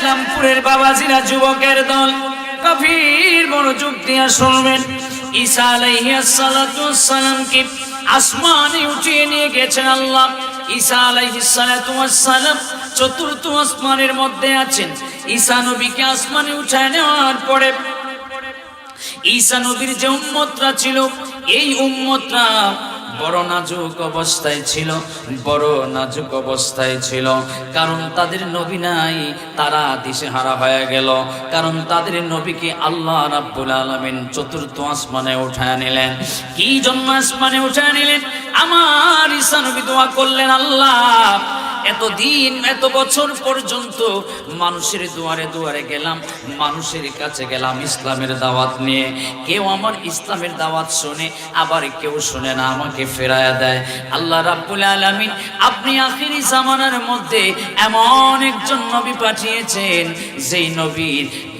রামপুরের বাবাজিরা, যুবকের দল, গভীর মনোযোগ দিয়ে শুনবেন। ঈসা আলাইহিস সালাতু ওয়াস সালামকে আসমানে উঠিয়ে নিয়ে গেছেন আল্লাহ। ঈসা আলাইহিস সালাতু ওয়াস সালাম চতুর্থ আসমানের মধ্যে আছেন। ঈসা নবীকে আসমানে উঠায় নেওয়ার পরে ঈসা নবীর যে উম্মতরা ছিল, এই উম্মতরা বড় নাজুক অবস্থায় ছিল, বড় নাজুক অবস্থায় ছিল। কারণ তাদের নবী নাই, তারা দিশেহারা হয়ে গেল। কারণ তাদের নবীকে আল্লাহ রাব্বুল আলামিন চতুর্থ আসমানে উঠায় নিলেন। কি জন্য আসমানে উঠায় নিলেন? আমার ঈসা নবী দোয়া করলেন, আল্লাহ এতদিন এত বছর পর্যন্ত মানুষের দুয়ারে দুয়ারে গেলাম, মানুষের কাছে গেলাম ইসলামের দাওয়াত নিয়ে। কেউ আমার ইসলামের দাওয়াত শুনে, আবার কেউ শুনে না, আমাকে ফেরায়া দেয়। আল্লাহ রাব্বুল আলামিন আপনি আখিরি জামানার মধ্যে এমন একজন নবী পাঠিয়েছেন,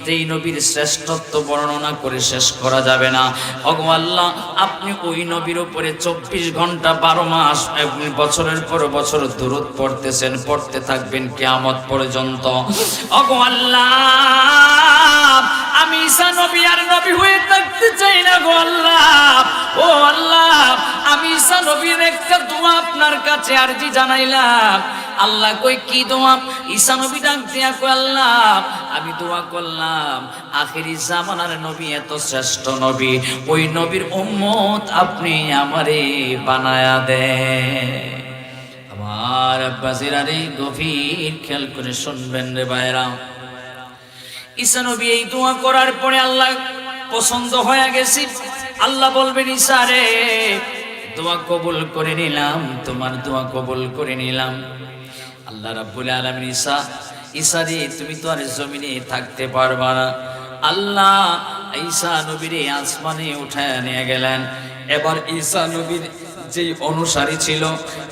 যেই নবীর শ্রেষ্ঠত্ব বর্ণনা করে শেষ করা যাবে না। ওগো আল্লাহ, আপনি ওই নবীর উপরে 24 ঘন্টা 12 মাস বছরের পর বছর দুরূদ পড়তেছেন, পড়তে থাকবেন কিয়ামত পর্যন্ত। ওগো আল্লাহ, আমি ঈসা নবী আর নবী হয়ে থাকতে চাই না গো আল্লাহ। ও আল্লাহ, আমি ঈসা নবীর একটা দোয়া আপনার কাছে আরজি জানাইলাম। আল্লাহ কই কি দোয়া? ঈসা নবী ডাক দিয়া কই, আল্লাহ আমি দোয়া করলাম আখিরি জামানার নবী, এত শ্রেষ্ঠ নবী, ওই নবীর উম্মত আপনি আমারে বানায়া দেন। আমার আব্বাসিরা রে, গভীর খেয়াল করে শুনবেন রে ভাইরা। ঈসা নবী এই দোয়া করার পরে আল্লাহ পছন্দ হয়ে গেছে। আল্লাহ বলবেন, ঈসা রে, দোয়া কবুল করে নিলাম, তোমার দোয়া কবুল করে নিলাম। আল্লাহ রাব্বুল আলামিন ঈসা রে, তুমি তো আর জমিনে থাকতে পারবা না। আল্লাহ ঈসা নবীরে আসমানে উঠায় নিয়ে গেলেন। এবার ঈসা নবীর যেই অনুসারী ছিল,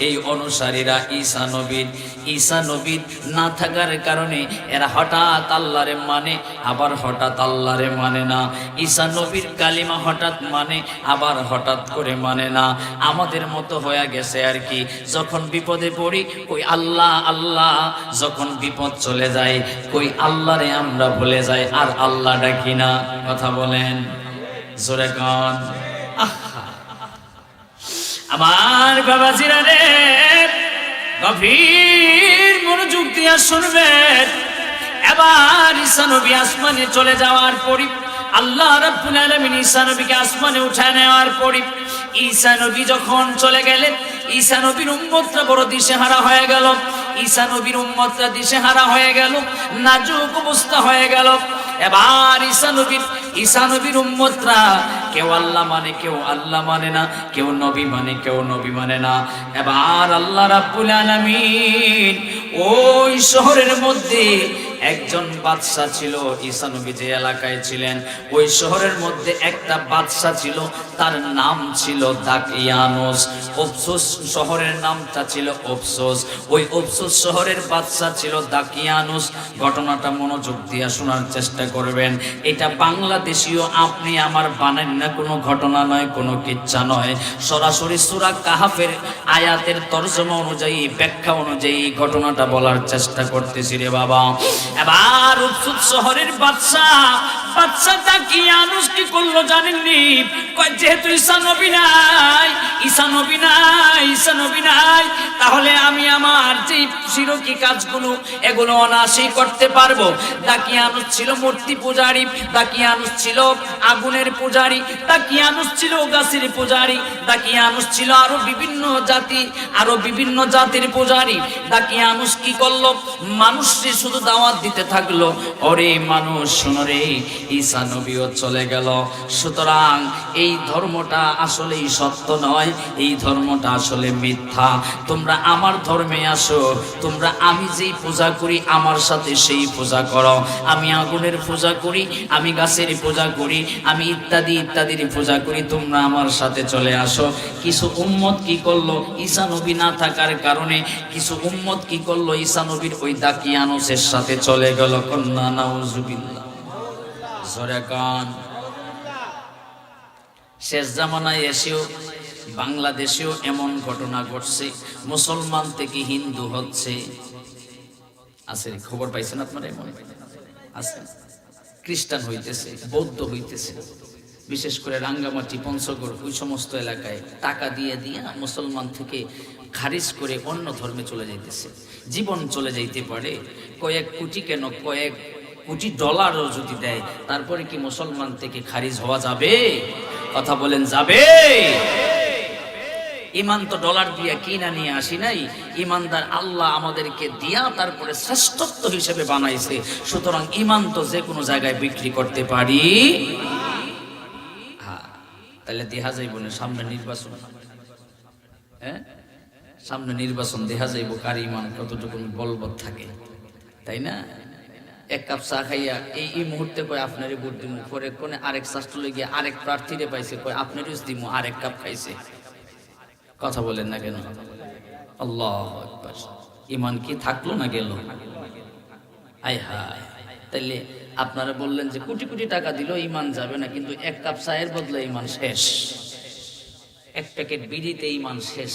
এই অনুসারীরা ঈসা নবীর না থাকার কারণে এরা হঠাৎ আল্লাহরে মানে, আবার হঠাৎ আল্লাহরে মানে না। ঈসা নবীর কালিমা হঠাৎ মানে, আবার হঠাৎ করে মানে না। আমাদের মতো হয়ে গেছে আর কি, যখন বিপদে পড়ি কই আল্লাহ আল্লাহ, যখন বিপদ চলে যায় কই আল্লাহরে আমরা ভুলে যাই, আর আল্লাহ ডাকি না। কথা বলেন জোরে কান। আমার বাবাজিরা রে, গভীর মনোযোগ দিয়ে শুনবেন। এবার ঈসা নবী আসমানে চলে যাওয়ার পরে আল্লাহ রাব্বুল আলামিন ঈসা নবীকে আসমানে উঠায় নেওয়ার পরে ঈসা নবী যখন চলে গেলেন, ঈসা নবীর উম্মতরা বড় দিশেহারা হয়ে গেল। ঈসা নবীর উম্মতরা দিশেহারা হয়ে গেল, নাজুক অবস্থা হয়ে গেল। এবার ঈসা নবীর উম্মতরা কেউ আল্লাহ মানে, কেউ আল্লাহ মানে না, কেউ নবী মানে, কেউ নবী মানে না। এবার আল্লাহ রাব্বুল আলামিন ওই শহরের মধ্যে একজন বাদশা ছিল। ঈসা নবী যে এলাকায় ছিলেন, ওই শহরের মধ্যে একটা বাদশা ছিল, তার নাম ছিল দাকিয়ানুস। অফসোস শহরের নামটা ছিল অফসোস। ওই অফসোস শহরের বাদশা ছিল দাকিয়ানুস। ঘটনাটা মনোযোগ দিয়ে শোনার চেষ্টা করবেন। এটা বাংলাদেশীয়, আপনি আমার বানান না, কোনো ঘটনা নয়, কোনো কিচ্ছা নয়। সরাসরি সূরা কাহাফের আয়াতের তরজমা অনুযায়ী, ব্যাখ্যা অনুযায়ী ঘটনাটা বলার চেষ্টা করতেছি রে বাবা। এবার উফসুদ শহরের বাদশা দাকিয়ানুস কি করলো জানেননি? কয় যেহেতু ঈসা নবী নাই, তাহলে আমি আমার যে শিরকি কাজগুলো এগুলো অনায়াসেই করতে পারবো। দাকিয়ানুস ছিল মূর্তি পূজারী, দাকিয়ানুস ছিল আগুনের পূজারী, দাকিয়ানুস ছিল গাছের পূজারী, দাকিয়ানুস ছিল আরো বিভিন্ন জাতির পূজারী। দাকিয়ানুস কি করলো? মানুষকে শুধু দাওয়াত দিতে থাকলো, ওরে মানুষ শোনো রে, ঈসা নবীও চলে গেল। সুতরাং এই ধর্মটা আসলেই সত্য নয়, এই ধর্মটা আসলে মিথ্যা। তোমরা আমার ধর্মে আসো, তোমরা আমি যেই পূজা করি আমার সাথে সেই পূজা করো। আমি আগুনের পূজা করি, আমি গাছের পূজা করি, আমি ইত্যাদির পূজা করি, তোমরা আমার সাথে চলে আসো। কিছু উম্মত কি করলো? ঈসা নবী না থাকার কারণে কিছু উম্মত কি করলো? ঈসা নবীর ওই দাকিয়ানুসের সাথে চলে গেল। কন্যা নাউজুবিল্লাহ, জোরে কান। শেষ জামানায় এসেও বাংলাদেশেও এমন ঘটনা ঘটছে, মুসলমান থেকে হিন্দু হচ্ছে। আছে খবর পাইছেন আপনারা? এমন আছে, খ্রিস্টান হইতেছে, বৌদ্ধ হইতেছে, বিশেষ করে রাঙ্গামাটি, পঞ্চগড় ওই সমস্ত এলাকায় টাকা দিয়ে দিয়া মুসলমান থেকে খারিজ করে অন্য ধর্মে চলে যাইতেছে। জীবন চলে যাইতে পারে, কয়েক কোটি কেন কয়েক কোটি ডলারও যদি দেয়, তারপরে কি মুসলমান থেকে খারিজ হওয়া যাবে? কথা বলেন, যাবে? ইমান তো ডলার দিয়া কিনা নিয়ে আসি নাই, ইমানদার আল্লাহ আমাদেরকে দিয়া তারপরে শ্রেষ্ঠত্ব হিসেবে বানাইছে। সুতরাং ইমান তো যে কোনো জায়গায় বিক্রি করতে পারি। হ্যাঁ, তাহলে দেখা যাইব না সামনে নির্বাচন, হ্যাঁ সামনে নির্বাচন দেখা যাইব কার ইমান কতটুকু বলবৎ থাকে, তাই না? এক কাপ চা খাইয়া এই মুহূর্তে কয় আপনারই ভোট দিব, পরে কোনে আরেক শাস্ত্রে গিয়ে আরেক প্রার্থীরে পাইছে, কয় আপনারই দিব, আরেক কাপ খাইছে। কথা বলেন না কেন? আল্লাহু আকবার। ইমান কি থাকলো না গেল? আয় হায়। তাইলে আপনারা বললেন যে কোটি কোটি টাকা দিল ইমান যাবে না, কিন্তু এক কাপ চায়ের বদলে ইমান শেষ, এক প্যাকেট বিড়িতে ইমান শেষ।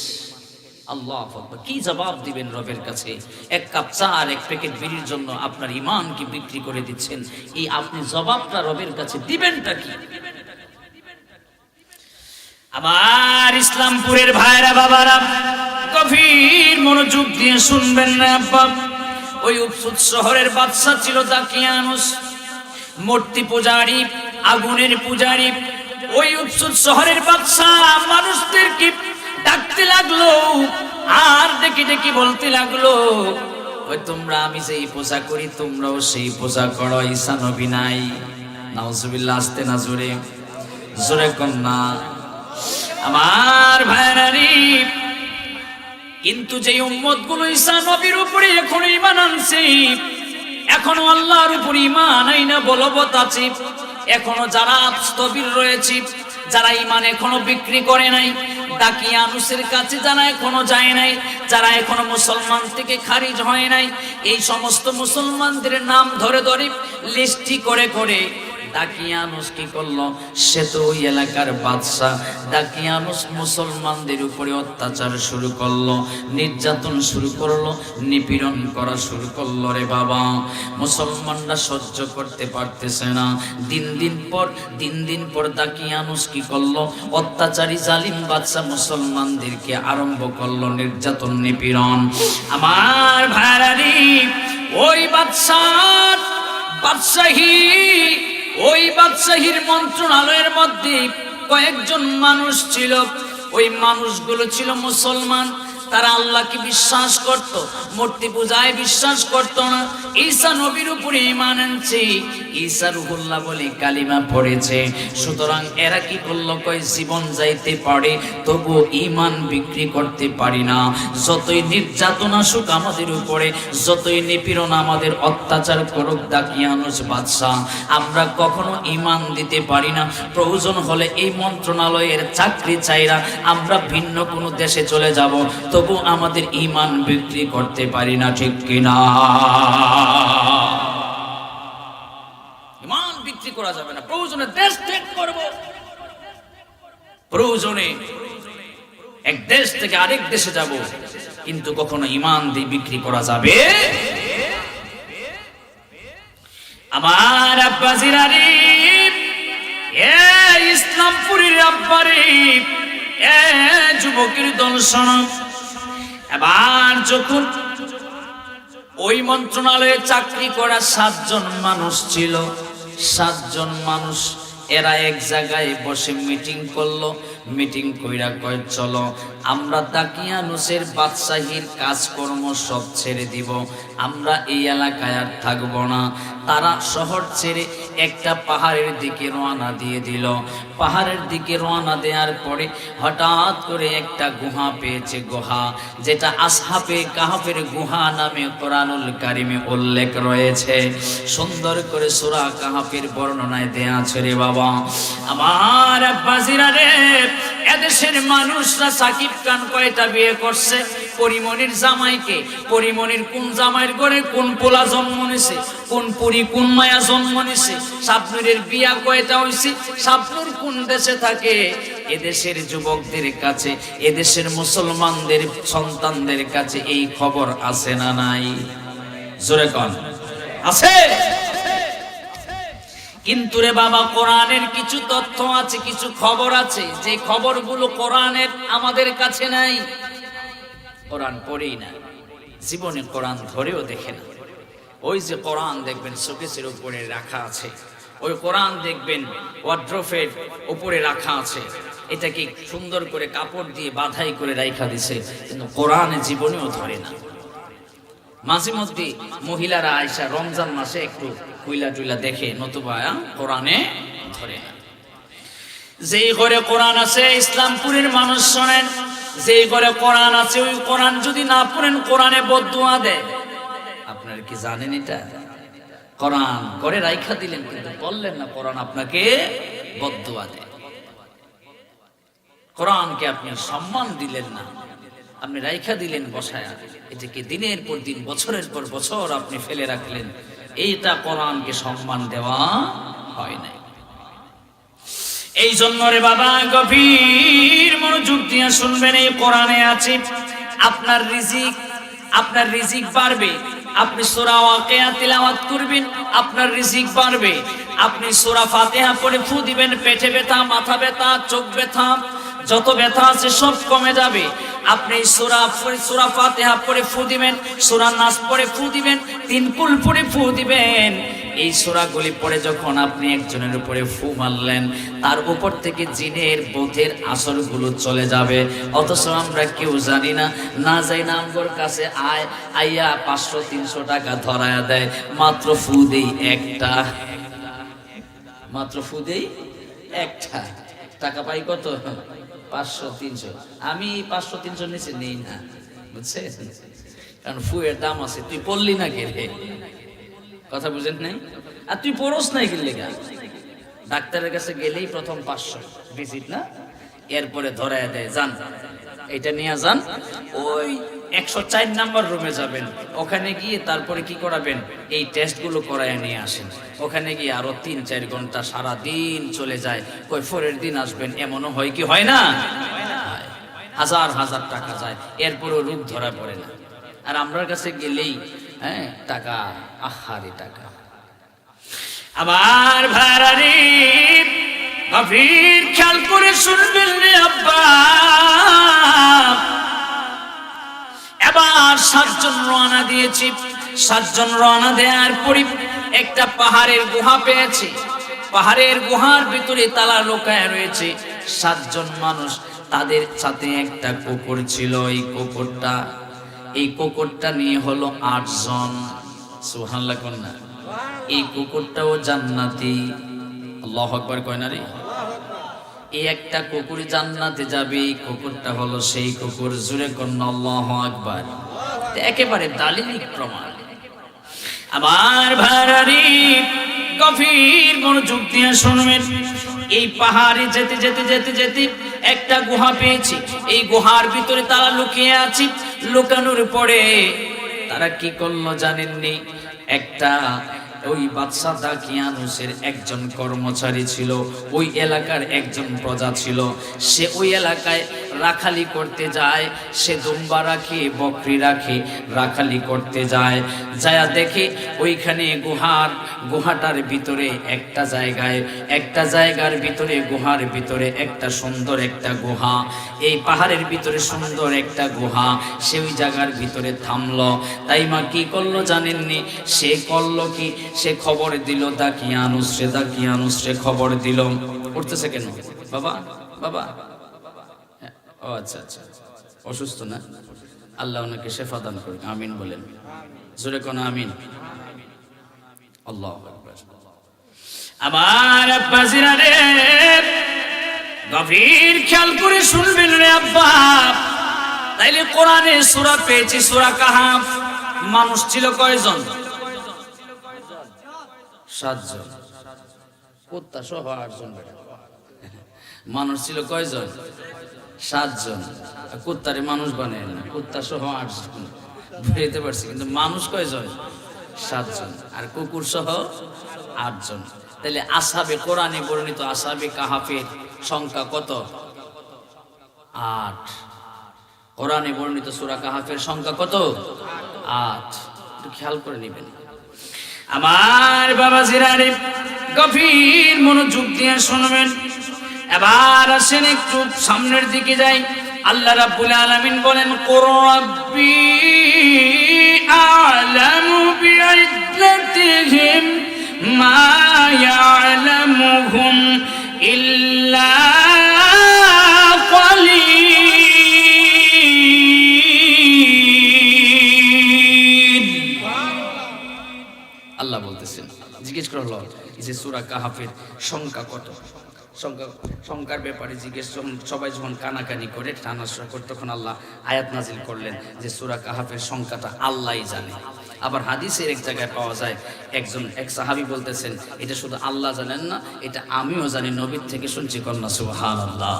আল্লাহু আকবার। কি জবাব দিবেন রবের কাছে? এক কাপ চা আর এক প্যাকেট বিড়ির জন্য আপনার ইমান কি বিক্রি করে দিচ্ছেন? এই আপনি জবাবটা রবের কাছে দিবেনটা কি? আমার ইসলামপুরের ভাইরা বাবারা, গভীর মনোযোগ দিয়ে শুনবেন না আব্বা। ওই উপসুদ শহরের বাদশা ছিল দাকিয়ানুস, মূর্তি পূজারী, আগুনের পূজারী। ওই উপসুদ শহরের বাদশা মানুষদেরকে ডাকতে লাগলো আর ডেকে ডেকে বলতে লাগলো, ওই তোমরা আমি যেই পূজা করি তোমরাও সেই পূজা করো। ঈসা নবী নাই। নাউজুবিল্লাহ। আসতে না জোরে, জোরে কন্যা। আমার ভাইরানি, কিন্তু যে উম্মত গুলো ঈসা নবীর উপরে এখনো ঈমান আনছে, এখনো আল্লাহর উপর ঈমান আইনা বলবৎ আছে, এখনো যারা স্থবির রয়েছে, যারা ঈমান এখনো বিক্রি করে নাই, দাকিয়ানুসের কাছে যারা এখনো যায় নাই, যারা এখনো মুসলমান থেকে খারিজ হয় নাই, এই সমস্ত মুসলমানদের নাম ধরে ধরে লিস্টি করে করে দাকিয়ানুস কি করলো? সে তো ওই এলাকার বাদশাহ। দাকিয়ানুস মুসলমানদের উপরে অত্যাচার শুরু করলো, নির্যাতন শুরু করলো, নিপীড়ন করা শুরু করলো। রে বাবা, মুসলমানরা সহ্য করতে পারতেছে না। দিন দিন পর দাকিয়ানুস কি করলো? অত্যাচারী জালিম বাদশাহ মুসলমানদেরকে আরম্ভ করলো নির্যাতন, নিপীড়ন। আমার ভাইরানি, ওই ওই বাদশাহীর মন্ত্রণালয়ের মধ্যে কয়েকজন মানুষ ছিল। ওই মানুষগুলো ছিল মুসলমান। তারা আল্লাহকে বিশ্বাস করত, মূর্তি পূজায় বিশ্বাস করত না। ঈসা নবীর উপরে ঈমান আনছে, ঈসা রুহুল্লাহ বলে কালিমা পড়েছে। সুতরাং এরা কি করলো? কয় জীবন যাইতে পারে তবু ঈমান বিক্রি করতে পারি না। যতই নির্যাতন আসুক আমাদের উপরে, যতই নিপীড়ন আমাদের অত্যাচার করুক দাকিয়ানুস বাদশাহ, আমরা কখনো ঈমান দিতে পারি না। প্রয়োজন হলে এই মন্ত্রণালয়ের চাকরি চাইরা আমরা ভিন্ন কোনো দেশে চলে যাব, তবু আমাদের ঈমান বিক্রি করতে পারি না। ঠিক কিনা? ঈমান বিক্রি করা যাবে না। প্রয়োজনে দেশ ত্যাগ করব, প্রয়োজনে এক দেশ থেকে আরেক দেশে যাব, কিন্তু কখনো ঈমান দিয়ে বিক্রি করা যাবে। আমার আব্বাজিরারি, এ ইসলামপুরের আব্বারে, এ যুবকের দল শোনো। এবার যখন ওই মন্ত্রণালয়ে চাকরি করা 7 জন মানুষ ছিল, 7 জন মানুষ এরা এক জায়গায় বসে মিটিং করলো। মিটিং কইরা কয়, চলো আমরা দাকিয়ানুসের বাদশাহীর কাজকর্ম সব ছেড়ে দিব, আমরা এই এলাকায় আর থাকবো না। তারা শহর ছেড়ে একটা পাহাড়ের দিকে রওনা দিয়ে দিল। পাহাড়ের দিকে রওনা দেওয়ার পরে হঠাৎ করে একটা গুহা পেয়েছে, গুহা যেটা আসহাবে কাহফের গুহা নামে কোরআনুল কারিমে উল্লেখ রয়েছে। সুন্দর করে সূরা কাহফের বর্ণনায় দেয়া আছে। রে বাবা, আমার আব্বাজিরা রে, এদেশের মানুষরা সাকিব খান কয়টা বিয়ে করছে? পরিমনির জামাইকে, পরিমনির কোন জামাইয়ের ঘরে কোন পোলা জন্ম নিছে, কোন পুরি কোন মায়া জন্ম নিছে, শাবনূরের বিয়া কয়টা হইছে, শাবনূর কোন দেশে থাকে। এদেশের যুবকদের কাছে, এদেশের মুসলমানদের সন্তানদের কাছে এই খবর আছে না নাই? জোরে কোন আছে? কিন্তু রে বাবা, কোরআনের কিছু তথ্য আছে, কিছু খবর আছে, যে খবরগুলো কোরআনের আমাদের কাছে নাই। কোরআন পড়েই না, জীবনে কোরআন ধরেও দেখে না। ওই যে কোরআন দেখবেন শোকেসের উপরে রাখা আছে, ওই কোরআন দেখবেন ওয়ার্ড্রোফের উপরে রাখা আছে, এটাকে সুন্দর করে কাপড় দিয়ে বাঁধাই করে রাখা দিছে, কিন্তু কোরআনে জীবনেও ধরে না। মাঝে মধ্যে মহিলারা আয়সা রমজান মাসে একটু কুইলা টুইলা দেখে, নতুবা কোরআনে ধরে না। যেই ঘরে কোরআন আছে, ইসলামপুরের মানুষ শোনেন, যেই ঘরে কোরআন আছে ওই কোরআন যদি না পড়েন কোরআনে বদদুয়া দেয়। আপনারা কি জানেন এটা? কোরআন ঘরে রাইখা দিলেন কিন্তু বললেন না, কোরআন আপনাকে বদদুয়া দেয়। কোরআনকে আপনি সম্মান দিলেন না, আপনি রাইখা দিলেন বসায়া, এটাকে দিনের পর দিন বছরের পর বছর আপনি ফেলে রাখলেন, এইটা কোরআনকে সম্মান দেওয়া হয় নাই। এই জন্য রে বাবা, গভীর মনোযোগ দিয়ে শুনবেন, এই কোরআনে আছে আপনার রিজিক বাড়বে। আপনি সূরা ওয়াকিয়া তিলাওয়াত করবেন, আপনার রিজিক বাড়বে। আপনি সূরা ফাতিহা পড়ে ফু দিবেন, পেটে ব্যথা, মাথা ব্যথা, চোখ ব্যথা, যত ব্যথা আছে সব কমে যাবে। আপনি সূরা ফাতিহা পড়ে ফু দিবেন, সূরা নাস পড়ে ফু দিবেন, তিন কুল পড়ে ফু দিবেন। এই সূরাগুলি পড়ে যখন আপনি একজনের উপরে ফু মারলেন, তার উপর থেকে জিনের বোধের আসরগুলো চলে যাবে। অথচ আমরা কেউ জানি না, না যাই না আমগোর কাছে আইয়া 500-300 টাকা ধরায়া দেয়, মাত্র ফু দেই একটা, মাত্র ফু দেই একটা, টাকা পাই কত? 500-300। আমি 500-300 নিচে নেই না, বুঝছেন? কারণ ফুয়ের দাম আছে। তুই পড়লি না কে রে? কথা বুঝেন নাই? আর তুই পড়স নাই কি লেগা? ডাক্তারের কাছে গেলেই প্রথম 500 ভিজিট না, এরপরে ধরায় দেয়, যান এটা নিয়ে যান, ওই 104 নাম্বার রুমে যাবেন, ওখানে গিয়ে তারপরে কি করাবেন? এই টেস্টগুলো করায় নিয়ে আসেন। ওখানে গিয়ে আরো 3-4 ঘন্টা সারা দিন চলে যায়। কই পরের দিন আসবেন, এমনও হয় কি হয় না? হাজার হাজার টাকা যায়, এরপরও রোগ ধরা পড়ে না। আর আমরার কাছে গেলেই টাকা, আহারে টাকা। আবার ভাড়ারি গভীর খেয়াল করে শুনবেন রে আব্বা, এবার 7 জন রওনা দিয়েছি। 7 জন রওনা দেওয়ার পরে একটা পাহাড়ের গুহা পেয়েছি। পাহাড়ের গুহার ভিতরে তালা লুকায় রয়েছে। 7 জন মানুষ, তাদের সাথে একটা কুকুর ছিল। এই কুকুরটা নিয়ে হলো 8 জন। সুবহানাল্লাহ কোন না? এই কুকুরটাও জান্নাতি। আল্লাহু আকবার কয় না রে? এই একটা কুকুর জান্নাতে যাবে, এই কুকুরটা হলো সেই কুকুর। জোরে কোন আল্লাহু আকবার। একেবারে দালিলিক প্রমাণ। আবার ভাড়ারি গভীর মনোযোগ দিয়ে শুনবেন, এই পাহাড়ে যেতে যেতে যেতে যেতে একটা গুহা পেয়েছি। এই গুহার ভিতরে তারা লুকিয়ে আছে। লুকানোর পরে তারা কি করলো জানেননি? একটা ওই বাদশাহ দাকিয়ানুসের একজন কর্মচারী ছিল, ওই এলাকার একজন প্রজা ছিল। সে ওই এলাকায় রাখালি করতে যায়। সে দুম্বা রাখে, বকরি রাখে, রাখালি করতে যায়। যায়া দেখে ওইখানে গুহাটার ভিতরে একটা জায়গার ভিতরে, গুহার ভিতরে একটা সুন্দর একটা গুহা। এই পাহাড়ের ভিতরে সুন্দর একটা গুহা। সে ওই জায়গার ভিতরে থামলো। তাই মা কি করলো জানেননি? সে করলো কি? সে খবর দিল দাকিয়ানুসরে খবর দিল। উঠতেছে কেন বাবা? বাবা ও আচ্ছা আচ্ছা, অসুস্থ না? আল্লাহ ওনাকে শেফা দান করুন, আমিন বলেন। জোরে কোন আমিন। আল্লাহু আকবার। আমার আব্বা জিরা রে, গভীর খেয়াল করে শুনবেন রে আব্বা। তাইলে কোরআনে সূরা পেয়েছি, সূরা কাহাফ। মানুষ ছিল কয়জন? 7 জন। কুত্তা সহ 8 জন। মানুষ ছিল কয়জন? 7 জন। কুত্তারে মানুষ বানায় না, কুত্তা সহ 8 জন। বুঝতে পারছি, কিন্তু মানুষ কয়জন? 7 জন। আর কুকুর সহ 8 জন। তাহলে আসহাবে কোরআনে বর্ণিত আসহাবে কাহাফের সংখ্যা কত? 8। কোরআনে বর্ণিত সূরা কাহাফের সংখ্যা কত? 8। একটু খেয়াল করে নেবেন আমার বাবা জিরারে। গভীর মনোযোগ দিয়ে শুনবেন। এবার আসেন একটু সামনের দিকে যাই। আল্লাহ রাব্বুল আলামিন বলেন, কুর রাব্বি আ'লামু বি'iদ্দাতিহিম মা ইয়া'লামুহুম ইল্লা ক্বালিল। আল্লাহ বলতেছেন, জিজ্ঞেস করা হলো যে সূরা কাহাফের সংখ্যা কত? সংখ্যার ব্যাপারে জিজ্ঞেস সবাই যখন কানাকানি করে টানাসরা করে, তখন আল্লাহ আয়াত নাজিল করলেন যে সূরা কাহাফের সংখ্যাটা আল্লাহই জানে। আবার হাদিসের এক জায়গায় পাওয়া যায়, এক সাহাবী বলতেছেন, এটা শুধু আল্লাহ জানেন না, এটা আমিও জানি, নবীর থেকে শুনছি, কন্যা সুবহানাল্লাহ।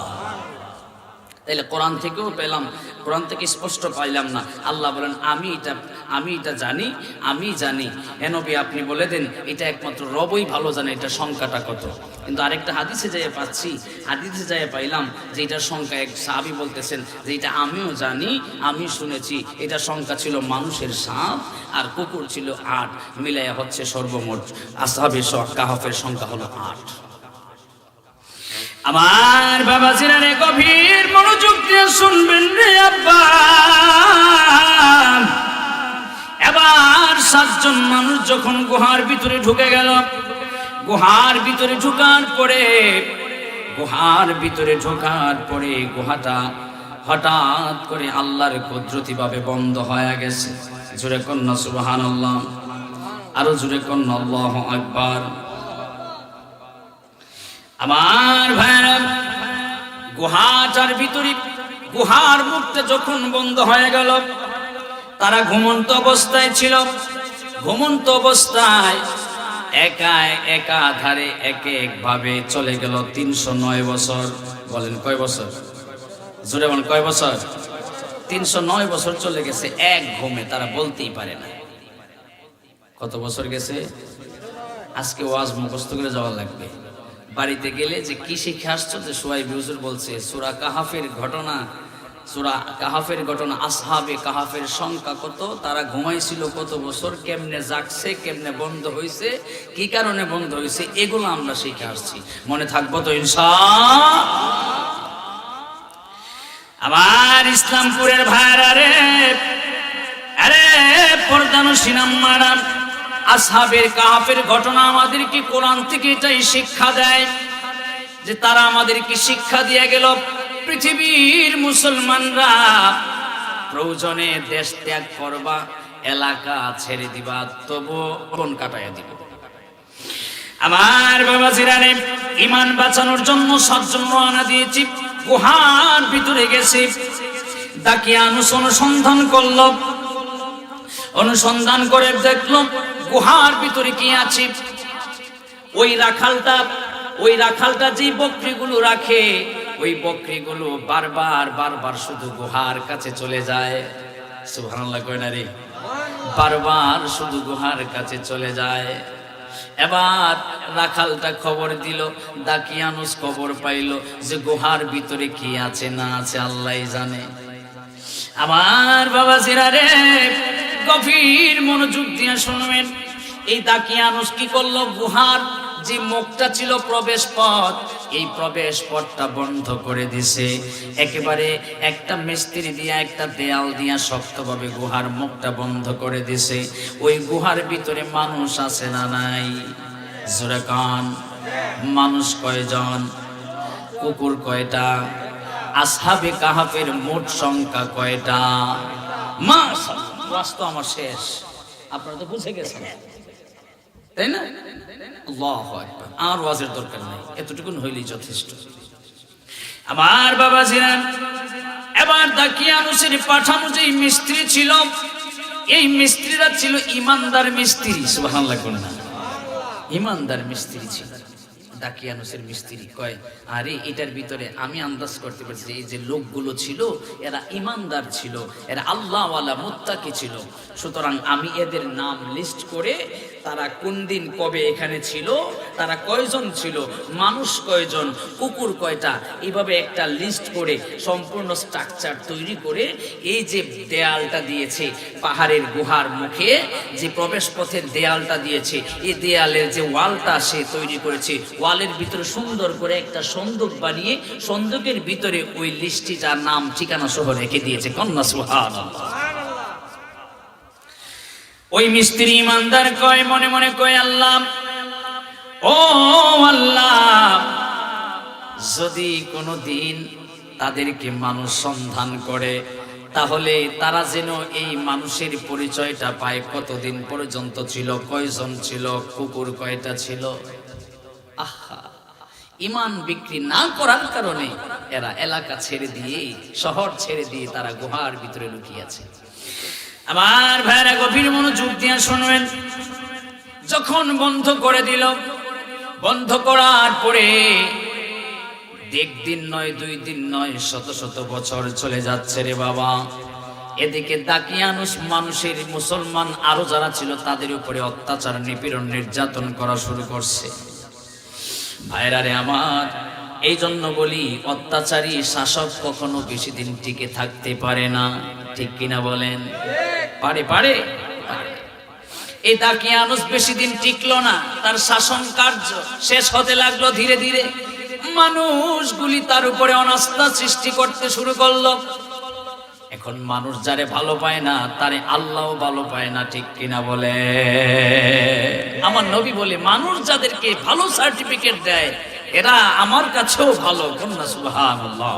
তাইলে কোরআন থেকেও পেলাম, কোরআন থেকে স্পষ্ট পাইলাম না। আল্লাহ বলেন, আমি এটা জানি, আমি জানি। হে নবী, আপনি বলে দেন, এটা একমাত্র রবই ভালো জানে এটা সংখ্যাটা কত। কিন্তু আরেকটা হাদিসে যাই পাচ্ছি, হাদিসে যাই পাইলাম যে এটার সংখ্যা, এক সাহাবী বলতেছেন যে এটা আমিও জানি, আমি শুনেছি, এটা সংখ্যা ছিল মানুষের 7 আর কুকুর ছিল 8, মিলাইয়া হচ্ছে সর্বমোট আসহাবে কাহাফের সংখ্যা হলো 8। আমার বাবা জিরারে গভীর মনোযোগ দিয়ে শুনবেন রে আব্বা। এবার 7 জন মানুষ যখন গুহার ভিতরে ঢুকে গেল, গুহার ভিতরে ঢোকার পরে গুহাটা হঠাৎ করে আল্লাহর কুদরতি ভাবে বন্ধ হয়ে গেছে। জোরে কন্যা সুবহানাল্লাহ, আরো জোরে কন্যা আল্লাহু আকবার। আমার ভাইরা, গুহাটার ভিতরে গুহার মুখটা যখন বন্ধ হয়ে গেল, তারা ঘুমন্ত অবস্থায় ছিল। ঘুমন্ত অবস্থায় একা ধারে এক ভাবে চলে গেল 309 বছর। বলেন কয় বছর? জোরে বলেন কয় বছর? 309 বছর চলে গেছে এক ঘুমে, তারা বলতেই পারে না কত বছর গেছে। আজকে ওয়াজ মুখস্থ করে যাওয়া লাগবে। বাড়িতে গেলে যে কি শিখে আসছো, যে সুহাইব হুজুর বলছে সূরা কাহাফের ঘটনা, আসহাবে কাহাফের সংখ্যা কত, তারা ঘুমাইছিল কত বছর, কেমনে জাগছে, কেমনে বন্ধ হয়েছে, কি কারণে বন্ধ হয়েছে, এগুলো আমরা শিখে আসছি। মনে থাকবো তো ইনশাআল্লাহ? আমার ইসলামপুরের ভাইরা রে, আরে পর্দানশীল আম্মারা, আসহাবের কাহাফের ঘটনা আমাদেরকে কোরআন থেকে এটাই শিক্ষা দেয়, যে তারা আমাদেরকে শিক্ষা দিয়ে গেল, পৃথিবীর মুসলমানরা প্রয়োজনে দেশ ত্যাগ করবা, এলাকা ছেড়ে দিবা, তবু কোন কাটাইয়া দিব। আমার বাবা জিরানে, ইমান বাঁচানোর জন্য 7 জন রওনা দিয়েছি, গুহার ভিতরে গেছি। দাকিয়ানুস অনুসন্ধান করল, অনুসন্ধান করে দেখলো গুহার ভিতরে কি আছে। ওই রাখালটা যে বকরিগুলো রাখে, ওই বকরিগুলো বারবার শুধু গুহার কাছে চলে যায়। সুবহানাল্লাহ কয় না রে? বারবার শুধু গুহার কাছে চলে যায়। এবার রাখালটা খবর দিল, দাকিয়ানুস খবর পাইল যে গুহার ভিতরে কি আছে না আছে আল্লাহই জানে। আমার বাবা জিরারে, গভীর মনোযোগ দিয়ে শুনবেন। এই দাকিয়ানুস কি করলো, গুহার যে মুখটা ছিল প্রবেশ পথ, এই প্রবেশ পথটা বন্ধ করে দিছে। একেবারে একটা মিস্ত্রি দিয়া, একটা দেয়াল দিয়া শক্তভাবে গুহার মুখটা বন্ধ করে দিছে। ওই গুহার ভিতরে মানুষ আছে না নাই? জোরে কান। মানুষ কয়জন? কুকুর কয়টা? আসহাবে কাহাফের মোট সংখ্যা কয়টা? মাশাআল্লাহ, রাস্তা আমার শেষ, আপনারা তো বুঝে গেছেন, তাই না? আল্লাহু আকবার, আর ওয়াজের দরকার নাই, এতটুকুন হইলেই যথেষ্ট। আমার বাবা জিরান, এবার দাকিয়ানুসের পাঠানো যে মিস্ত্রি ছিল, এই মিস্ত্রিরা ছিল ইমানদার মিস্ত্রি। সুবহানাল্লাহ কোন না? ইমানদার মিস্ত্রি ছিল। দাকিয়ানুসের মিস্ত্রি কয়, আরে এটার ভিতরে আমি আন্দাজ করতে পারছি এই যে লোকগুলো ছিল, এরা ইমানদার ছিল, এরা আল্লাহওয়ালা মুত্তাকি ছিল। সুতরাং আমি এদের নাম লিস্ট করে তারা কোন দিন কবে এখানে ছিল, তারা কয়জন ছিল, মানুষ কয়জন, কুকুর কয়টা, এইভাবে একটা লিস্ট করে সম্পূর্ণ স্ট্রাকচার তৈরি করে এই যে দেয়ালটা দিয়েছে পাহাড়ের গুহার মুখে, যে প্রবেশ পথের দেয়ালটা দিয়েছে, এই দেয়ালের যে ওয়ালটা সে তৈরি করেছে, ওয়ালের ভিতরে সুন্দর করে একটা সন্দুক বানিয়ে সন্দুকের ভিতরে ওই লিস্টটিটার নাম ঠিকানা সহ রেখে দিয়েছে। কন্যা সুবহানাল্লাহ। ওই মিস্ত্রি ইমানদার কয়, মনে মনে কয়, আল্লাহ, ও আল্লাহ, যদি কোনোদিন তাদেরকে মানুষ সন্ধান করে তাহলে তারা যেন এই মানুষের পরিচয়টা পায়, কতদিন পর্যন্ত ছিল, কয়জন ছিল, কুকুর কয়টা ছিল। আহা, ইমান বিক্রি না করার কারণে এরা এলাকা ছেড়ে দিয়ে, শহর ছেড়ে দিয়ে তারা গুহার ভিতরে লুকিয়েছে। আমার ভাইরা গভীর মনোযোগ দিয়ে শুনবেন, যখন বন্ধ করে দিল, বন্ধ করার পরে একদিন নয়, 2 দিন নয়, শত শত বছর চলে যাচ্ছে রে বাবা। এদিকে দাকিয়ানুস মানুষের, মুসলমান আরো যারা ছিল তাদের উপরে অত্যাচার, নিপীড়ন, নির্যাতন করা শুরু করছে। ভাইরা রে আমার, এই জন্য বলি অত্যাচারী শাসক কখনো বেশি দিন টিকে থাকতে পারে না, ঠিক কিনা বলেন? পারে। এই দাকিয়ানুস বেশি দিন টিকলো না, তার শাসন কার্য শেষ হতে লাগলো। ধীরে ধীরে মানুষগুলি তার উপরে অনাস্থা সৃষ্টি করতে শুরু করলো। এখন মানুষ যারে ভালো পায় না তারে আল্লাহও ভালো পায় না, ঠিক কিনা বলে? আমার নবী বলে, মানুষ যাদেরকে ভালো সার্টিফিকেট দেয় এরা আমার কাছেও ভালো। কন্যা সুবহানাল্লাহ।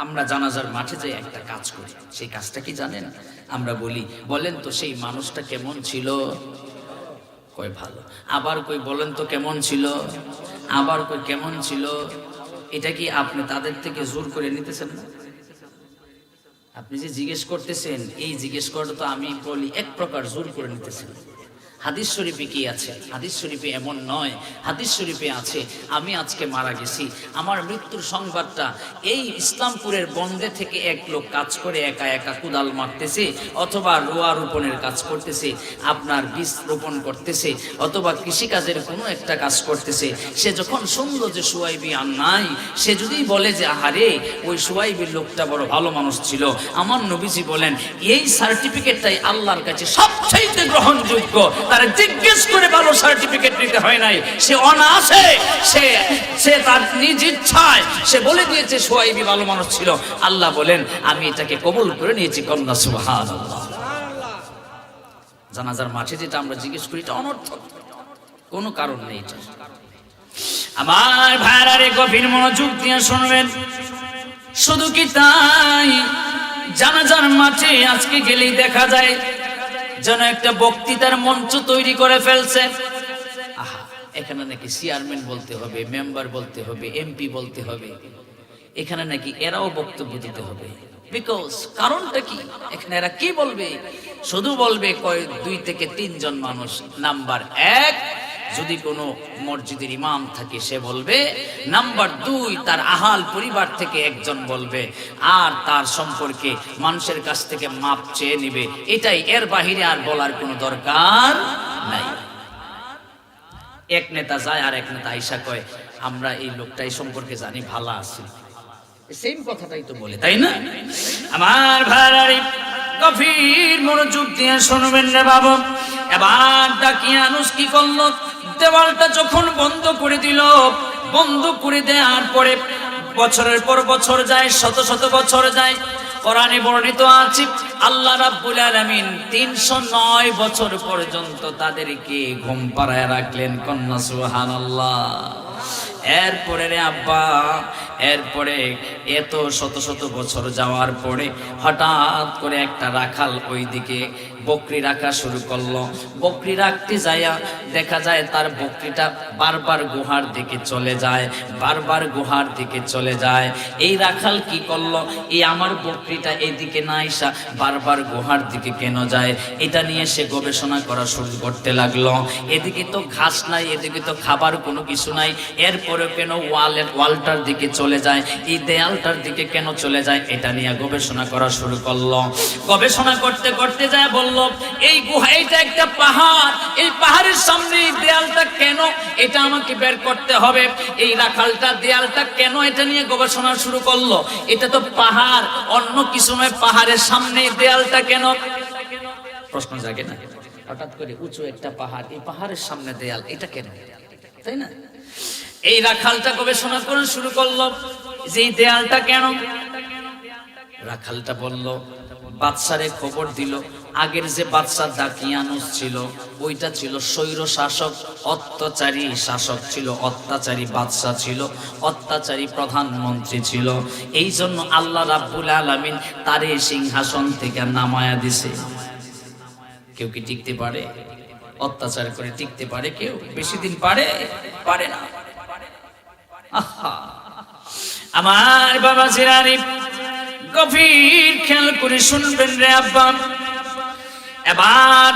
আমরা জানাজার মাঠে যে একটা কাজ করি, সেই কাজটা কি জানেন? আমরা বলি, বলেন তো সেই মানুষটা কেমন ছিল? কই ভালো। আবার কই বলেন তো কেমন ছিল? আবার কই কেমন ছিল? এটা কি আপনি তাদের থেকে জোর করে নিতেছেন না? আপনি যে জিজ্ঞেস করতেছেন, এই জিজ্ঞেস করাটা তো আমি বলি এক প্রকার জোর করে নিতেছেন। হাদিস শরীফে কি আছে? হাদিস শরীফে এমন নয়, হাদিস শরীফে আছে আমি আজকে মারা গেছি, আমার মৃত্যুর সংবাদটা এই ইসলামপুরের বন্দে থেকে এক লোক কাজ করে একা একা কুদাল মারতেছে, অথবা রোয়া রোপণের কাজ করতেছে, আপনার বীজ রোপণ করতেছে, অথবা কৃষিকাজের কোনো একটা কাজ করতেছে। সে যখন শুনলো যে সুয়াইবি আর নাই, সে যদি বলে যে আহারে ওই সুয়াইবির লোকটা বড় ভালো মানুষ ছিল, আমার নবীজি বলেন এই সার্টিফিকেটটাই আল্লাহর কাছে সবচেয়ে গ্রহণযোগ্য। তারা জিজ্ঞেস করে ভালো সার্টিফিকেট নিতে হয় নাই, সে অনায়াসে সে তার নিজ ইচ্ছায় সে বলে দিয়েছে সুয়াইবি ভালো মানুষ ছিল। আল্লাহ বলেন আমি এটাকে কবুল করে নিয়েছি। কন্যা সুবহানাল্লাহ। জানাজার মাঠে যেটা আমরা জিজ্ঞেস করি এটা অনর্থক, কোনো কারণ নেই। এটা আমার ভাইরা রে গভীর মনোযোগ দিয়ে শুনবেন। শুধু কি তাই, জানাজার মাঠে আজকে গেলেই দেখা যায় যেন একটা বক্তৃতার মঞ্চ তৈরি করে ফেলছে। আহা, এখানে নাকি চেয়ারম্যান বলতে হবে, মেম্বার বলতে হবে, এমপি বলতে হবে, এখানে নাকি এরাও বক্তব্য দিতে হবে। বিকজ কারণটা কি? এখানে এরা কি বলবে? শুধু বলবে 2 থেকে 3 জন মানুষ। নাম্বার 1, যদি কোনো মসজিদের ইমাম থাকে সে বলবে। নাম্বার 2, তার আহাল পরিবার থেকে একজন বলবে, আর তার সম্পর্কে মানুষের কাছ থেকে মাপ চেয়ে নিবে। এটাই, এর বাহিরে আর বলার কোনো দরকার নাই। এক নেতা যায় আর এক নেতা আইসা কয় আমরা এই লোকটাই সম্পর্কে জানি, ভালো আছে, সেম কথাটাই তো বলে, তাই না? আমার ভাইরারি গভীর মনোযোগ দিয়ে শুনবেন রে বাবা। এবার দাকিয়ানুস কি করলো? দেওয়ালটা যখন বন্ধ করে দিল, বন্ধ করে দেওয়ার পরে বছরের পর বছর যায়, শত শত বছর যায়। কোরআনে বর্ণিত আছে আল্লাহ রাব্বুল আলামিন 309 বছর পর্যন্ত তাদেরকে ঘুম পাড়ায় রাখলেন। কন্যা সুবহানাল্লাহ। এরপরে রে আব্বা, এরপরে এত শত শত বছর যাওয়ার পরে হঠাৎ করে একটা রাখাল ওইদিকে বকরি রাখা শুরু করলো। বকরি রাখতে যায়া দেখা যায় তার বকরিটা বারবার গুহার দিকে চলে যায়, বারবার গুহার দিকে চলে যায়। এই রাখাল কি করলো? এই আমার বকরিটা এইদিকে না আইসা বারবার গুহার দিকে কেন যায়, এটা নিয়ে সে গবেষণা করা শুরু করতে লাগলো। এদিকে তো ঘাস নাই, এদিকে তো খাবার কোনো কিছু নাই, এরপরে কেন ওয়ালটার দিকে চলে যায়, এই দেয়ালটার দিকে কেন চলে যায়, এটা নিয়ে গবেষণা করা শুরু করলো। গবেষণা করতে করতে যায় বলল বলল, এই গুহা, এটা একটা পাহাড়, এই পাহাড়ের সামনে এই দেয়ালটা কেন, এটা আমাকে বের করতে হবে। এই রাখালটা দেয়ালটা কেন এটা নিয়ে গবেষণা শুরু করলো। এটা তো পাহাড়, অন্য কিছু নয়, পাহাড়ের সামনে এই দেয়ালটা কেন? প্রশ্ন জাগে না? হঠাৎ করে উঁচু একটা পাহাড়, এই পাহাড়ের সামনে দেয়াল, এটা কেন, তাই না? এই রাখালটা গবেষণা করে শুরু করলো যে এই দেয়ালটা কেন। রাখালটা বলল, বাদশারে খবর দিল, আগের যে বাদশা দাকিয়ানুস ছিল ওইটা ছিল স্বৈর শাসক, অত্যাচারী শাসক ছিল, অত্যাচারী বাদশা ছিল, অত্যাচারী প্রধানমন্ত্রী ছিল। এই জন্য আল্লাহ রাব্বুল আলামিন তারে সিংহাসন থেকে নামায়া দিছে। কেউ কি টিকতে পারে? অত্যাচার করে টিকতে পারে কেউ? বেশি দিন পারে? পারে না। আমার বাবা জিরানি গভীর খেয়াল করে শুনবেন রে আব্বা। এবার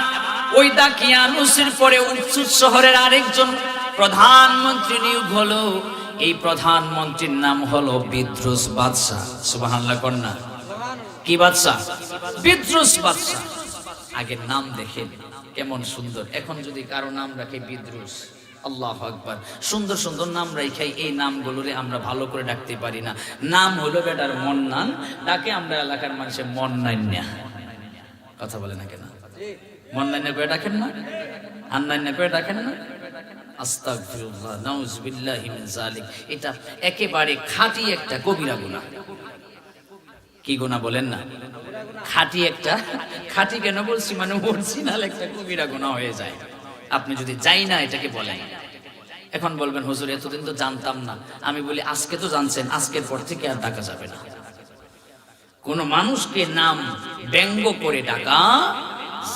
ওই দাকিয়ানুসের পরে উৎসুত শহরের আরেকজন প্রধানমন্ত্রী নিয়োগ হলো। এই প্রধানমন্ত্রীর নাম হলো বিদ্রুস বাদশাহ। সুবহানাল্লাহ কন্যা। কি বাদশাহ? বিদ্রুস বাদশাহ। আগের নাম দেখেন কেমন সুন্দর। এখন যদি কারো নাম রাখে বিদ্রুস, আল্লাহু আকবার, সুন্দর সুন্দর নাম রাখাই এই নামগুলোরে আমরা ভালো করে ডাকতে পারি না। নাম হলো বেটার মন্নান, ডাকে আমরা এলাকার মানুষের মন্নাইন্যা। কথা বলে না কেন? মন্নাইন্যা করে ডাকেন না? আন্নাইন্যা করে ডাকেন না? আস্তাগফিরুল্লাহ, নাউযুবিল্লাহি মিন যালিক। এটা একেবারে খাঁটি একটা কবিরা গুনাহ। কি গুনাহ বলেন না? খাঁটি একটা, খাঁটি কেন বলছি মানে অরিজিনাল একটা কবিরা গুনাহ হয়ে যায় আপনি যদি যাই না এটাকে বলেন। এখন বলবেন হুজুর এতদিন তো জানতাম না। আমি বলি আজকে তো জানছেন, আজকের পর থেকে আর ডাকা যাবে না। কোন মানুষকে নাম ব্যঙ্গ করে ডাকা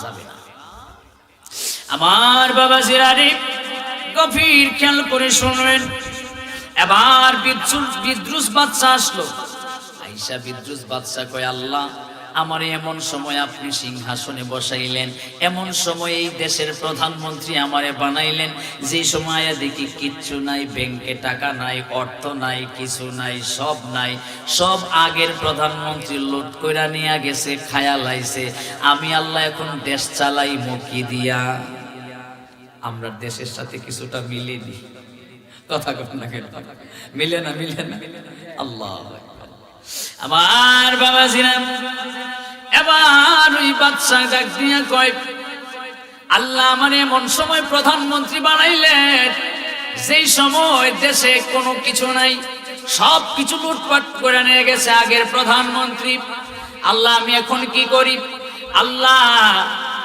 যাবে না। আমার বাবা জিরানি গভীর খেয়াল করে শুনবেন। এবার বিদ্রুস বাদশা আসলো। আইসা বিদ্রুস বাদশা কয়, আল্লাহ আমার এমন সময় আপনি সিংহাসনে বসাইলেন, এমন সময় এই দেশের প্রধানমন্ত্রী আমারে বানাইলেন, যে সময় দেখি কিচ্ছু নাই, ব্যাংকে টাকা নাই, অর্থ নাই, কিছু নাই, সব নাই, সব আগের প্রধানমন্ত্রী লুট কইরা নিয়ে গেছে, খায়া লাইছে। আমি আল্লাহ এখন দেশ চালাই মুখি দিয়া। আমরা দেশের সাথে কিছুটা মিলে নি। কথা কথা না কেন? মিলে না? মিলে না? আল্লাহ আমার বাবা জিরাম। এবার ওই বাদশা ডাক দিয়া কয়, আল্লাহ আমার এমন সময় প্রধানমন্ত্রী বানাইলেন যেই সময় দেশে কোনো কিছু নাই, সব কিছু লুটপাট করে নিয়ে গেছে আগের প্রধানমন্ত্রী। আল্লাহ আমি এখন কি করি? আল্লাহ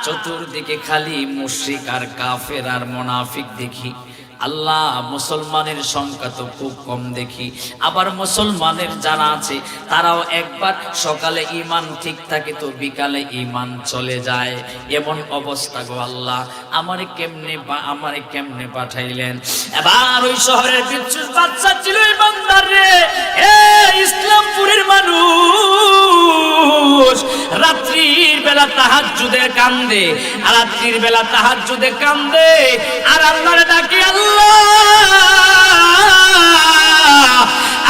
চতুর্দিকে খালি মুশরিক আর কাফের আর মুনাফিক দেখি। আল্লাহ মুসলমানের সংখ্যা তো খুব কম দেখি। আবার মুসলমানের যারা আছে তারাও একবার সকালে ঈমান ঠিক থাকে তো বিকালে ঈমান চলে যায়। এমন অবস্থা গো আল্লাহ, আমারে কেমনে পাঠাইলেন? এবার ওই শহরের বিদ্রুস বাদশা ছিল ইমানদার রে। ইসলামপুরের মানুষ রাত্রির বেলা তাহাজ্জুদে কান্দে, আর রাত্রির বেলা তাহাজ্জুদে কান্দে আর আল্লাহরে ডাকে, আল্লাহ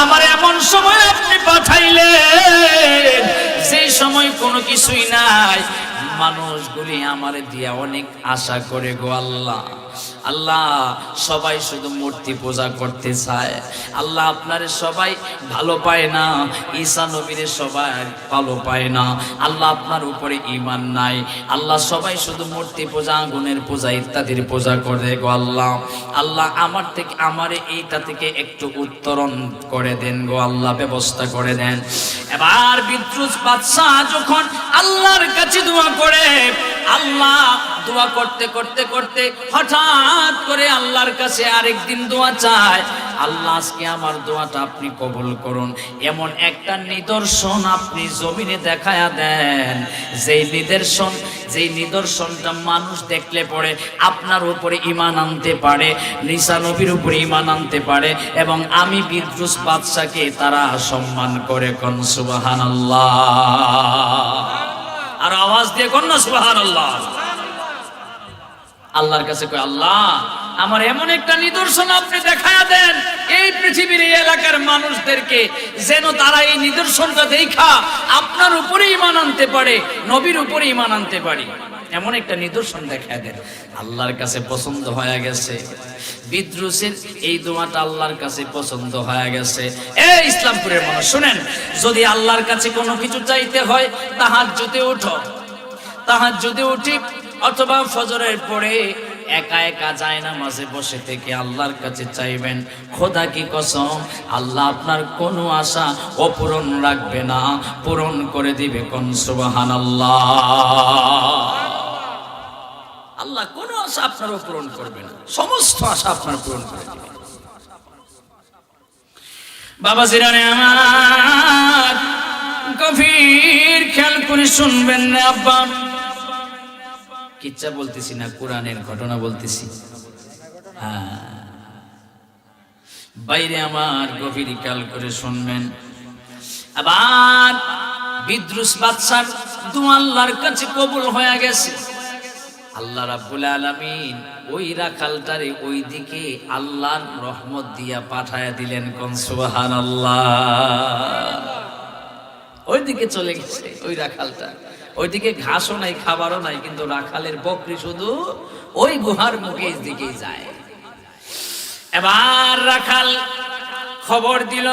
আমার এমন সময় আপনি পাঠাইলেন সেই সময় কোনো কিছুই নাই, মানুষগুলি আমারে দিয়া অনেক আশা করে গো আল্লাহ। আল্লাহ সবাই শুধু মূর্তি পূজা করতে চায়। আল্লাহ আপনারে সবাই ভালো পায় না, ঈসা নবীরে সবাই ভালো পায় না। আল্লাহ আপনার উপরে ঈমান নাই। আল্লাহ সবাই শুধু মূর্তি পূজা, আগুনের পূজা ইত্যাদির পূজা করে গো আল্লাহ। আল্লাহ আমারে এইটা থেকে একটু উত্তরণ করে দেন গো আল্লাহ, ব্যবস্থা করে দেন। এবার বিদ্রুস বাদশা যখন আল্লাহর কাছে দোয়া করে, আল্লাহ দোয়া করতে করতে করতে হঠাৎ করে আল্লাহর কাছে আরেকদিন দোয়া চায়, আল্লাহ আজকে আমার দোয়াটা আপনি কবুল করুন। এমন একটা নিদর্শন আপনি জমিনে দেখায়া দেন, যেই নিদর্শনটা মানুষ দেখলে পরে আপনার উপরে ঈমান আনতে পারে, ঈসা নবীর উপরে ঈমান আনতে পারে, এবং আমি বিদ্রুস বাদশাকে তারা সম্মান করে। কোন সুবহানাল্লাহ। আর আওয়াজ দিয়ে কোন না সুবহানাল্লাহ। আল্লাহর কাছে কয়, আল্লাহ আমার এমন একটা নিদর্শন আপনি দেখায়া দেন এই পৃথিবীর এই এলাকার মানুষদেরকে, যেন তারা এই নিদর্শনটা দেখা আপনার উপরে ঈমান আনতে পারে, নবীর উপরে ঈমান আনতে পারে। এমন একটা নিদর্শন দেখা দেন। আল্লাহর কাছে পছন্দ হয়ে গেছে বিদ্রুসের এই দোয়াটা, আল্লাহর কাছে পছন্দ হয়ে গেছে। এই ইসলামপুরের মানুষ শুনেন, যদি আল্লাহর কাছে কোনো কিছু চাইতে হয়, তাহাজ্জুদে উঠো, তাহাজ্জুদে উঠি অথবা ফজরের পরে একা একা যায় না, মাঝে বসে থেকে আল্লাহর কাছে চাইবেন। খোদা কি কসম, আল্লাহ আপনার কোনো আশা অপূরণ রাখবে না, পূরণ করে দিবে। কোন সুবহানাল্লাহ। আল্লাহ কোনো আশা আপনার পূরণ করবে না, সমস্ত আশা আপনার পূরণ করে দিবে। বাবা জিরানে আমার গভীর খেয়াল করে শুনবেন না আব্বা, কিচ্ছা বলতেছি না, কোরআনের ঘটনা বলতেছি। বাইরে আমার গভীর খেয়াল করে শুনবেন। আবার বিদ্রুস বাদশার দোয়া আল্লাহর কাছে কবুল হয়ে গেছে। আল্লাহ রাব্বুল আলামিন ওই রাখালটারে ওই দিকে আল্লাহর রহমত দিয়া পাঠায়া দিলেন। কোন সুবহানাল্লাহ। ওই দিকে চলে গেছে ওই রাখালটা, ওইদিকে ঘাসও নাই, খাবারও নাই, কিন্তু রাখালের বকরি শুধু ওই গুহার মুখে দিকেই যায়। এবার রাখাল খবর দিল,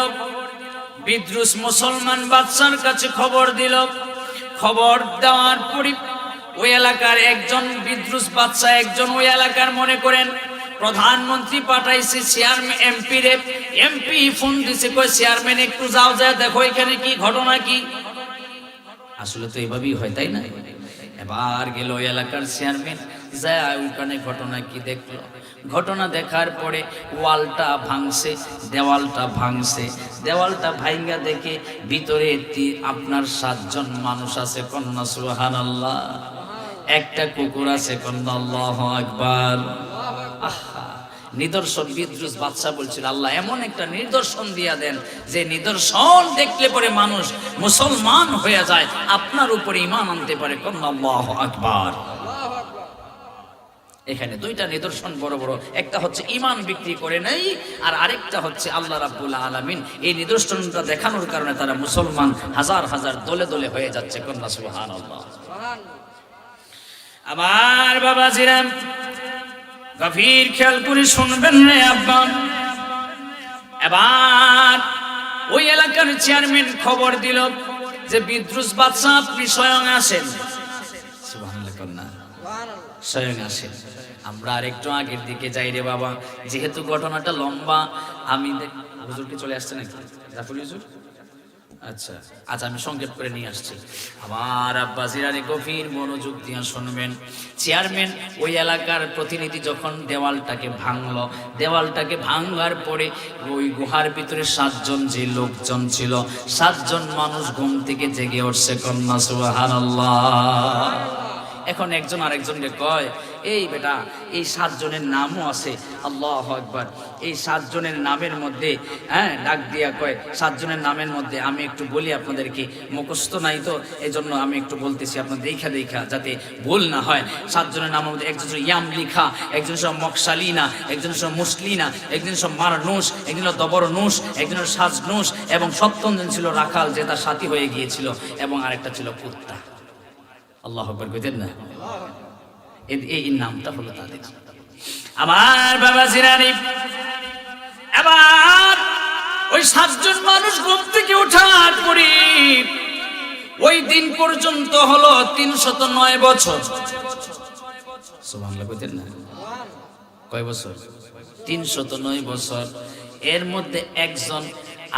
বিদ্রুস মুসলমান বাদশার কাছে খবর দিল। খবর দেওয়ার পরে ওই এলাকার একজন বিদ্রুস বাদশা, একজন ওই এলাকার মনে করেন প্রধানমন্ত্রী পাঠাইছে চেয়ারম্যান, এমপি রে, এমপি ফোন দিছে, কই চেয়ারম্যান একটু যাও, যায় দেখো এখানে কি ঘটনা কি। আসলে তো এইভাবেই হয়, তাই না? এবার গেল এলাকার চেয়ারম্যান, যায় ওইখানে ঘটনা কি দেখলো। ঘটনা দেখার পরে ওয়ালটা ভাঙছে, দেওয়ালটা ভাঙছে, দেওয়ালটা ভাঙ্গা দেখে ভিতরে আপনার 7 জন মানুষ আছে। কন্যা সুবহানাল্লাহ। একটা কুকুর আছে। কন্যা আল্লাহু আকবার। আহা, নিদর্শন। বিদ্রুস বাদশা বলছিল, আল্লাহ এমন একটা নিদর্শন দিয়া দেন যে নিদর্শন দেখলে পরে মানুষ মুসলমান হয়ে যায়, আপনার উপরে ঈমান আনতে পারে। কন্যা আল্লাহু আকবার। এখানে 2টা নিদর্শন বড় বড়, একটা হচ্ছে ঈমান বিক্রি করে নেই, আর আরেকটা হচ্ছে আল্লাহ রাব্বুল আলামিন এই নিদর্শনটা দেখানোর কারণে তারা মুসলমান হাজার হাজার দলে দলে হয়ে যাচ্ছে। কন্যা সুবহানাল্লাহ। আমার বাবাজিরা গভীর খেয়াল করে শুনবেন রে আব্বা। এবার ওই এলাকার চেয়ারম্যান খবর দিল যে বিদ্রুস বাদশা আপনি স্বয়ং আসেন। সুবহানাল্লাহ। কন্যা স্বয়ং আসেন। আমরা আরেকটু আগের দিকে যাই রে বাবা, যেহেতু ঘটনাটা লম্বা। আমি হুজুরকে চলে আসছে নাকি জাফর হুজুর? আচ্ছা আচ্ছা, আমি সংক্ষেপ করে নিয়ে আসছি। আমার আব্বাজিরারে গভীর মনোযোগ দিয়ে শুনবেন। চেয়ারম্যান ওই এলাকার প্রতিনিধি যখন দেওয়ালটাকে ভাঙলো, দেওয়ালটাকে ভাঙার পরে ওই গুহার ভিতরে 7 জন যে লোকজন ছিল, 7 জন মানুষ ঘুম থেকে জেগে উঠছে। কন্যা সুবহানাল্লাহ। এখন একজন আরেকজনকে কয়, এই বেটা, এই 7 জনের নামও আছে। আল্লাহু আকবার। এই 7 জনের নামের মধ্যে ডাক দিয়া কয়, 7 জনের নামের মধ্যে আমি একটু বলি আপনাদেরকে, মুখস্থ নাই তো এজন্য আমি একটু বলতেছি, আপনার দেখা দেখা যাতে ভুল না হয়। 7 জনের নামের মধ্যে একজন ছিল ইয়ামলিখা, একজন ছিল মকশালিনা, একজন ছিল মুসলিনা, একজন ছিল মারনুস, একজন ছিল দবরনুস, একজন ছিল সাজনুস, এবং 7ম জন ছিল রাখাল, যে তার সাথী হয়ে গিয়েছিল, এবং আরেকটা ছিল কুত্তা। আল্লাহু আকবার কইতেন না? এই নামটা হলো তাদের। আমার বাবা জিরানি, এবার ওই 7 জন মানুষ ঘুম থেকে ওঠার পরে ওই দিন পর্যন্ত হলো 309 বছর। সুবহানাল্লাহ কইতেন না? কয় বছর? 309 বছর। এর মধ্যে একজন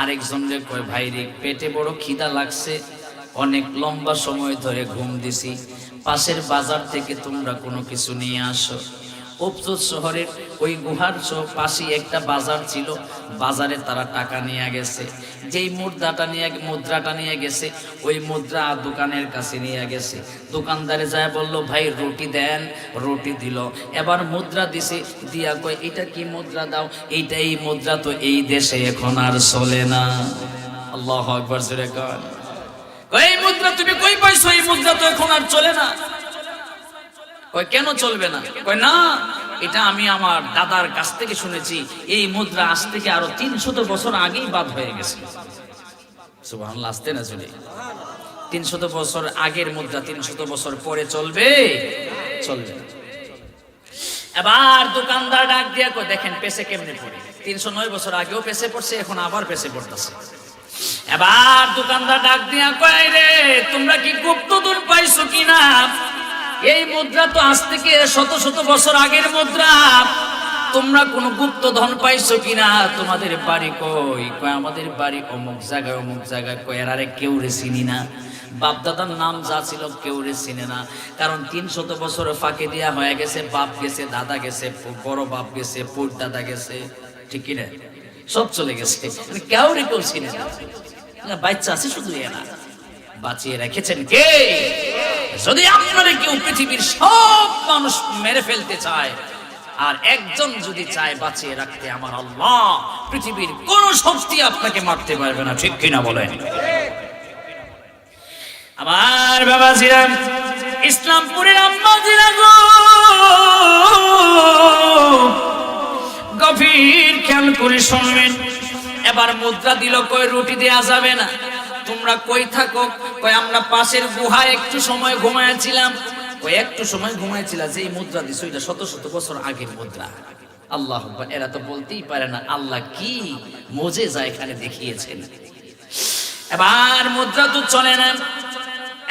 আরেকজনকে কয়, ভাই রে, পেটে বড় খিদা লাগছে, অনেক লম্বা সময় ধরে ঘুম দিছি, পাশের বাজার থেকে তোমরা কোনো কিছু নিয়ে আসো। উপজত শহরের ওই গুহার পাশে একটা বাজার ছিল, বাজারে তারা টাকা নিয়ে গেছে। যেই মুদ্রাটা নিয়ে গেছে, ওই মুদ্রা দোকানের কাছে নিয়ে গেছে। দোকানদারে যায় বলল, ভাই রুটি দেন। রুটি দিল। এবার মুদ্রা দিছে, দিয়া কয়, এটা কি মুদ্রা দাও? এইটা এই মুদ্রা তো এই দেশে এখন আর চলে না। আল্লাহু আকবার জোরে কর। এই মুদ্রা তুমি কই পাইছো? এই মুদ্রা তো এখন আর চলে না। কয় কেন চলবে না? কয় না, এটা আমি আমার দাদার কাছ থেকে শুনেছি, এই মুদ্রা আজ থেকে আরো 300 বছর আগেই বাদ হয়ে গেছে। সুবহানাল্লাহ। আসতে না চলে 300 বছর আগের মুদ্রা 300 বছর পরে চলবে? চলবে। এবার দোকানদার ডাক দিয়া কই, দেখেন পেছে কেমনে পড়ে, 309 বছর আগেও পেছে পড়ছে, এখন আবার পেছে পড়তেছে। এবার দোকানদার ডাক দিয়া কয়, রে তোমরা কি গুপ্তধন পাইছো কিনা? এই মুদ্রা তো আজ থেকে শত শত বছর আগের মুদ্রা, তোমরা কোন গুপ্তধন পাইছো কিনা? তোমাদের বাড়ি কই? কয় আমাদের বাড়ি অমুক জায়গায় অমুক জায়গায়। কয় আরে কেউ রে চিনি না, বাপদাদার নাম যা ছিল কেউ রে চিনে না, কারণ 300 বছর ফাঁকে দিয়া হয়ে গেছে, বাপ গেছে, দাদা গেছে, বড় বাপ গেছে, পুর দাদা গেছে, ঠিক কিনা, সব চলে গেছে, কেউ রে কেউ চিনে না, বাচ্চা আছে শুধু এরা। বাঁচিয়ে রেখেছেন কে? যদি আপনারা কেউ পৃথিবীর সব মানুষ মেরে ফেলতে চায় আর একজন যদি চায় বাঁচিয়ে রাখতে, আমার আল্লাহ, পৃথিবীর কোন শক্তি আপনাকে মারতে পারবে না, ঠিক কিনা বলেন? আমার বাবাজিরা, ইসলামপুরের আম্মাজিরা গো, গভীর খেয়াল করে শুনবেন। এবার মুদ্রা দিল, কই রুটি দেয়া যাবে না। তোমরা কই থাকো? কই আমরা পাশের গুহায় একটু সময় ঘুমাইছিলাম। কই একটু সময় ঘুমাইছিল, যে এই মুদ্রা দিছো এটা শত শত বছর আগের মুদ্রা। আল্লাহ আকবার, এরা তো বলতেই পারে না আল্লাহ কি মুজিজা এখানে দেখিয়েছেন। এবার মুদ্রা তো চলে না,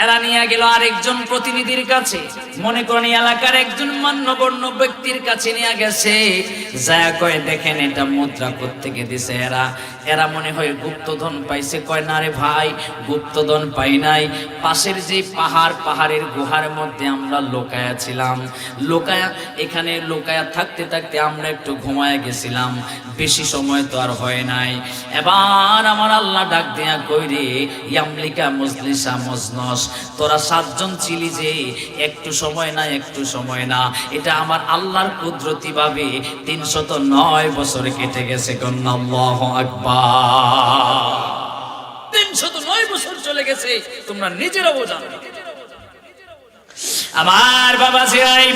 এরা নিয়ে গেল আরেকজন প্রতিনিধির কাছে, মনে করেন এলাকার একজন মান্যগণ্য ব্যক্তির কাছে নিয়ে গেছে। যা কয়, দেখেন এটা মুদ্রা কোত্থেকে দিছে এরা? এরা মনে হয় গুপ্তধন পাইছে। কয় না রে ভাই, গুপ্তধন পাই নাই, পাশের যে পাহাড়ের গুহার মধ্যে আমরা লোকায়া ছিলাম, এখানে লোকায়া থাকতে থাকতে আমরা একটু ঘুমায় গেছিলাম, বেশি সময় তো আর হয় নাই। এবার আমার আল্লাহ ডাক দেয়া কই, রে ইয়ামলিকা মজলিসা মজনস, তোরা 7 জন ছিলি যে, একটু সময় না, একটু সময় না, এটা আমার আল্লাহর কুদরতি ভাবে 309 বছর কেটে গেছে। আল্লাহু আকবার, 309 বছর চলে গেছে, তোমরা নিজেরাও জানো। আমার বাবা জিরাই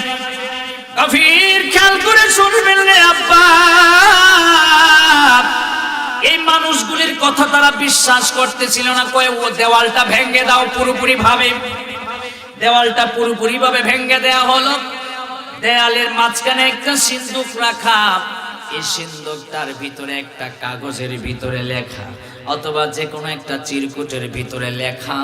গভীর খেয়াল করে শুনবেন রে আব্বা, এই মানুষগুলির কথা তারা বিশ্বাস করতেছিল না। কয় ও দেওয়ালটা ভেঙে দাও পুরোপুরি ভাবে। দেওয়ালটা পুরোপুরি ভাবে ভেঙে দেয়া হলো। দেয়ালের মাঝখানে একটা সিন্দুক রাখা, এই সিন্দুকটার ভিতরে একটা কাগজের ভিতরে লেখা অথবা যে কোনো একটা চিরকুটের ভিতরে লেখা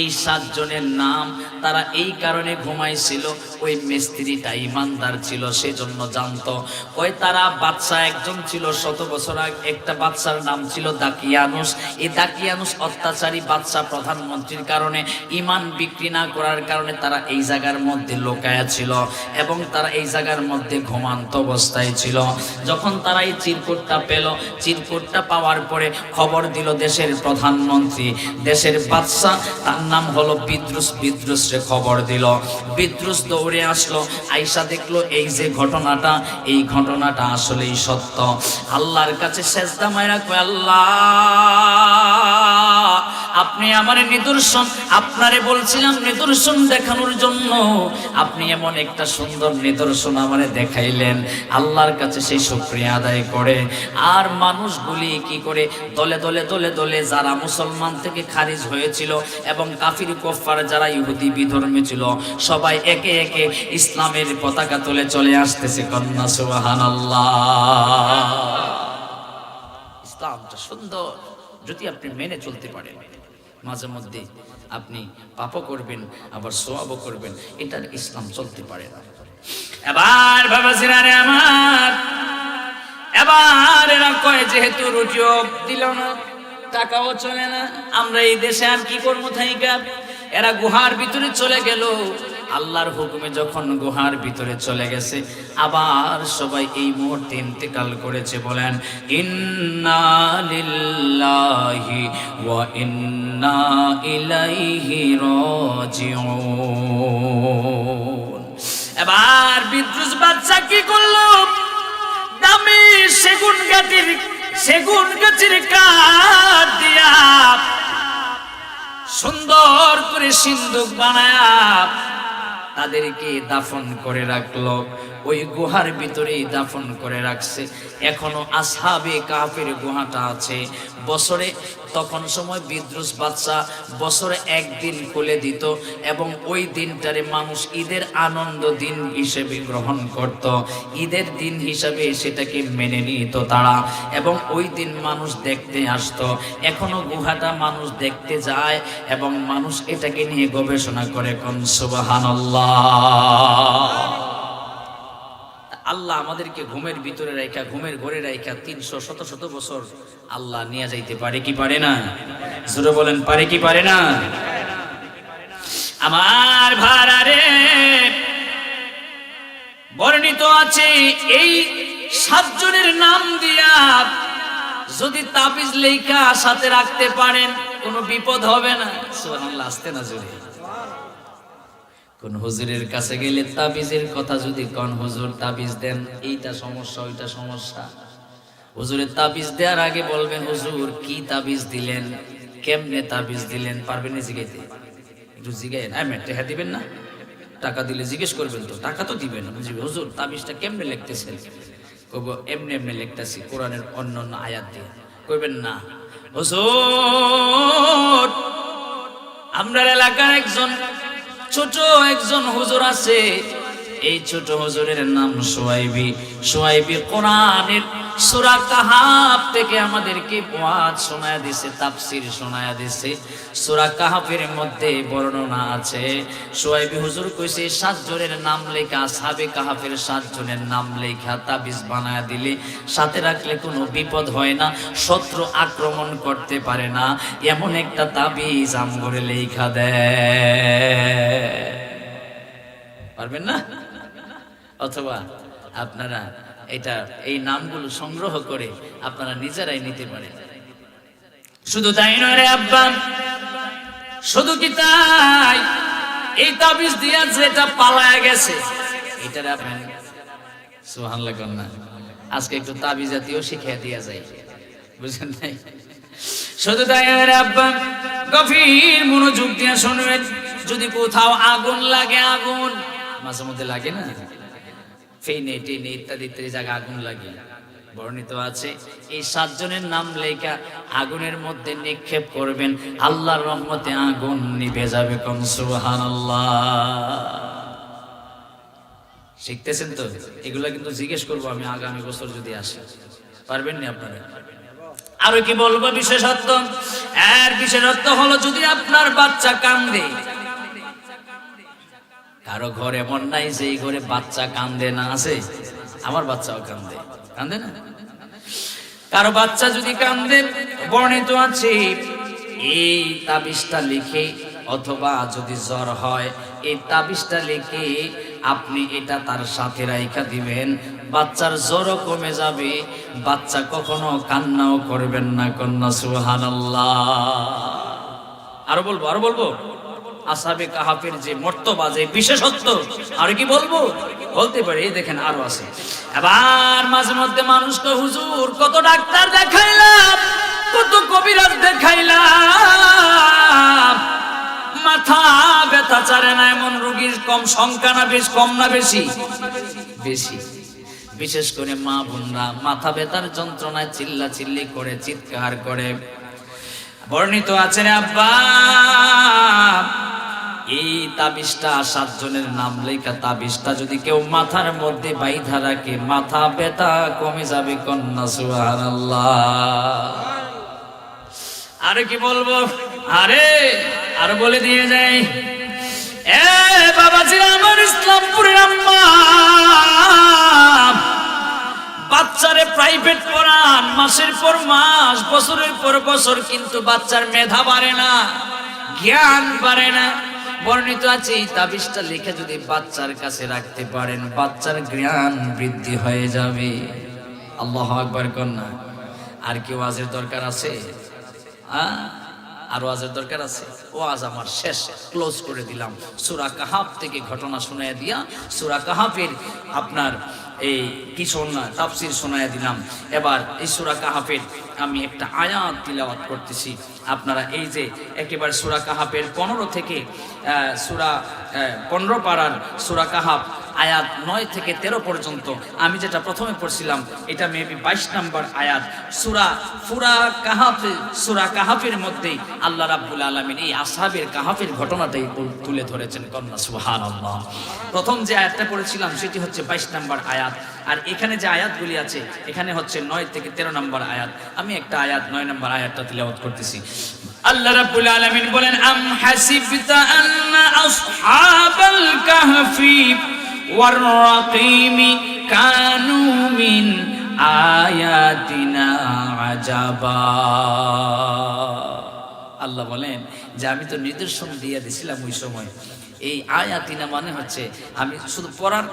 এই 7 জনের নাম। তারা এই কারণে ঘুমাইছিল, ওই মিস্ত্রিটা ইমানদার ছিল, সেজন্য জানতো। ওই তারা বাদশা একজন ছিল 100 বছর আগে, একটা বাদশার নাম ছিল দাকিয়ানুস। এই দাকিয়ানুস অত্যাচারী বাদশা, প্রধানমন্ত্রীর কারণে, ইমান বিক্রি না করার কারণে তারা এই জায়গার মধ্যে লোকায়া ছিল এবং তারা এই জায়গার মধ্যে ঘুমান্ত অবস্থায় ছিল। যখন তারা এই চিরকুটটা পেল, চিরকুটটা পাওয়ার পরে খবর দিল দেশের প্রধানমন্ত্রী, দেশের বাদশা, তার নাম হলো বিদ্রুস। বিদ্রুসরে খবর দিল, বিদ্রুস দৌড়ে আসলো, আয়েশা দেখলো এই যে ঘটনাটা, এই ঘটনাটা আসলেই সত্য। আল্লাহর কাছে সেজদা মাইরা কয়, আল্লাহ আপনি আমার নিদর্শন, আপনারে বলছিলাম নিদর্শন দেখানোর জন্য, আপনি এমন একটা সুন্দর নিদর্শন আমারে দেখাইলেন। আল্লাহর কাছে সেই শুকরিয়া আদায় করে। আর মানুষগুলি কি করে দলে দলে দলে দলে যারা মুসলমান থেকে খারিজ হয়েছিল এবং কাফির কুফার যারা ইহুদি বিধর্মী ছিল, সবাই একে একে ইসলামের পতাকা তুলে চলে আসতেছে। কন্যা সুবহানাল্লাহ। ইসলামটা সুন্দর, যদি আপনি মেনে চলতে পারেন। মাঝে মধ্যে আপনি পাপও করবেন আবার সওয়াবও করবেন, এটা ইসলাম চলতে পারে না। এবার বাবাজিরা রে আমার, এবার এরা কয় যেহেতু রুটিও দিল না, টাকাও চলে না, আমরা এই দেশে আর কি করবো থাইকা। এরা গুহার ভিতরে চলে গেল। আল্লাহর হুকুমে যখন গুহার ভিতরে চলে গেছে, আবার সবাই এই মুহূর্তে ইন্তেকাল করেছে। বলেন ইন্না লিল্লাহি ওয়া ইন্না ইলাইহি রাজিউন। এবার বিদ্রুস বাদশা কি করলো? দামি সেগুন গাছের কাঠ দিয়া সুন্দর করে সিন্দুক বানায়া তাদেরকে দাফন করে রাখলো। ওই গুহার ভিতরেই দাফন করে রাখছে। এখনো আসহাবে কাফের গুহাটা আছে। বছরে তখন সময় বিদ্রুস বাদশা বছরে একদিন খুলে দিত এবং ওই দিনটারে মানুষ ঈদের আনন্দ দিন হিসেবে গ্রহণ করত, ঈদের দিন হিসাবে সেটাকে মেনে নিত তারা, এবং ওই দিন মানুষ দেখতে আসতো। এখনো গুহাটা মানুষ দেখতে যায় এবং মানুষ এটাকে নিয়ে গবেষণা করে। কোন সুবহানাল্লাহ। আল্লাহ আমাদেরকে ঘুমের ভিতরে রাখা, ঘুমের ঘরে রাখা 300 শত বছর আল্লাহ নিয়ে যাইতে পারে কি পারে না? জোরে বলেন, পারে কি পারে না? আমার ভাড়ারে বর্ণিত আছে এই 7 জনের নাম দিয়া যদি তাবিজ লেখা সাথে রাখতে পারেন কোনো বিপদ হবে না। সুবহানাল্লাহ, আসতে না জোরে। কোন হুজুরের কাছে গেলে তাবিজের কথা যদি কোন হুজুর তাবিজ দেন, এইটা সমস্যা ওইটা সমস্যা, হুজুরের তাবিজ দেওয়ার আগে বলবেন হুজুর কি তাবিজ দিলেন, কেমনে তাবিজ দিলেন, পারবেন না জিগাইতে? একটু জিগাইন। টাকা দিবেন না? টাকা দিলে জিজ্ঞেস করবেন তো, টাকা তো দিবেন। হুজুর তাবিজটা কেমনে লিখতেছেন? কইব এমনি এমনি লিখতেছি কোরআনের অন্য আয়াত দিয়ে। কইবেন না হুজুর আমরা এলাকার ছোট একজন হুজুর আছে, এই ছোট হুজুরের নাম সোয়াইবি কোরআনের সূরা কাহাফ থেকে আমাদেরকে ওয়াজ শোনায়া দিয়েছে, তাফসীর শোনায়া দিয়েছে। সূরা কাহাফের মধ্যে বর্ণনা আছে, সোয়াইবি হুজুর কইছে 7 জনের নাম লেখা, আসহাবে কাহাফের 7 জনের নাম লেখা তাবিজ বানায়া দিলে সাথে রাখলে কোনো বিপদ হয় না, শত্রু আক্রমণ করতে পারে না, এমন একটা তাবিজ আমগরে লেখা দেয়। পারবেন না? অথবা আপনারা এই নামগুলো সংগ্রহ করে আপনারা নিজেরাই নিতে পারেন। শুধু তাই নয় রে আব্বা, শুধু কি তাই, এই তাবিজ দিয়া যেটা পালায়া গেছে এটারে আপনি সুবহানাল্লাহ কন্যা আজকে একটু তাবিজ জাতীয় শিখিয়ে দিয়া যায়, বুঝেন নাই? শুধু তাই নয় রে আব্বা, গভীর মনোযোগ দিয়ে শুনবেন। যদি কোথাও আগুন লাগে, আগুন মাঝে মধ্যে লাগে না, ফেনে টেনে ইত্যাদি জায়গা আগুন লাগে, বর্ণিত আছে এই 7 জনের নাম লেখা আগুনের মধ্যে নিক্ষেপ করবেন, আল্লাহর রহমতে আগুন নিভে যাবে। কোন সুবহানাল্লাহ। শিখতেছেন তো? এগুলা কিন্তু জিজ্ঞেস করবো আমি আগামী বছর যদি আসে, পারবেন না আপনারা? আরো কি বলবো বিশেষত্ব? এর বিশেষত্ব হলো যদি আপনার বাচ্চা কান্দে, কারো ঘর এমন নাই যে এই ঘরে বাচ্চা কান্দে না, আছে? আমার বাচ্চাও কান্দে, কান্দে না? কারো বাচ্চা যদি কান্দে, বর্ণিত আছে এই তাবিজটা লিখে, অথবা যদি জ্বর হয় এই তাবিজটা লিখে আপনি এটা তার সাথে রাইখা দিবেন, বাচ্চার জ্বরও কমে যাবে, বাচ্চা কখনো কান্নাও করবেন না। কন্যা সুবহানাল্লাহ। আরো বলবো আসহাবে কাহাফের যে মর্তবা, যে বিশেষত্ব, আর কি বলবো? বলতে পারি, দেখেন আরো আছে। এবার মাঝে মধ্যে মানুষকে হুজুর কত ডাক্তার দেখাইলাম, কত কবিরাজ দেখাইলাম, মাথা ব্যথা ছাড়ে না, এমন রোগীর সংখ্যা না কম না বেশি? বিশেষ করে মা বোনরা মাথা ব্যথার যন্ত্রণায় চিল্লাচিল্লি করে, চিৎকার করে। বর্ণিত আছে রে আব্বা, এই তাবিজটা 7 জনের নাম লেখা তাবিজটা যদি কেউ মাথার মধ্যে বাইধা রাখে, মাথা ব্যথা কমে যাবে। কন্যা সুবহানাল্লাহ। আরে কি বলবো, আরো বলে দিয়ে যাই। এ বাবাজি আমার, ইসলামপুরের আম্মা, বাচ্চারে প্রাইভেট পড়ান, মাসের পর মাস, বছরের পর বছর, কিন্তু বাচ্চার মেধা বাড়ে না, জ্ঞান বাড়ে না। বর্ণিত আছে এই তাবিজটা লিখে যদি বাচ্চার কাছে রাখতে পারেন, বাচ্চার জ্ঞান বৃদ্ধি হয়ে যাবে। আল্লাহু আকবার কন্যা। আর কি ওয়াজের দরকার আছে? আর ওয়াজের দরকার আছে? ওয়াজ আমার শেষ, ক্লোজ করে দিলাম। সূরা কাহাফ থেকে ঘটনা শোনায় দিয়া সূরা কাহাফের আপনার এই কি তাফসীর শোনায় দিলাম। এবার এই সূরা কাহাফের আমি একটা আয়াত তিলাওয়াত করতেছি, আপনারা এই যে একেবারে সূরা কাহাফের 15 থেকে সূরা 15 পারার সূরা কাহাফ আয়াত 9 থেকে 13 পর্যন্ত। আমি যেটা প্রথমে পড়ছিলাম এটা মেবি 22 নম্বর আয়াত। সূরা কাহাফের মধ্যেই আল্লাহ রাব্বুল আলামিন এই আসহাবের কাহাফের ঘটনাটাই তুলে ধরেছেন। কন্যা সুবহানাল্লাহ। প্রথম যে আয়াতটা পড়েছিলাম সেটি হচ্ছে 22 নম্বর আয়াত, আর এখানে যে আয়াতগুলি আছে এখানে হচ্ছে 9 থেকে 13 নম্বর আয়াত। আমি একটা আয়াত 9 নম্বর আয়াতটা তিলাওয়াত করতেছি। আল্লাহ রাব্বুল আলামিন বলেন, আম হাসিবতা আন্না আসহাবাল কাহফি ওয়ার রাকিমি কানু মিন আয়াতিনা আজাবা। আল্লাহ বলেন যে আমি তো নিদর্শন দিয়ে দিছিলাম ওই সময়। এই আয়াতিনা মানে হচ্ছে, আমি শুধু পড়ার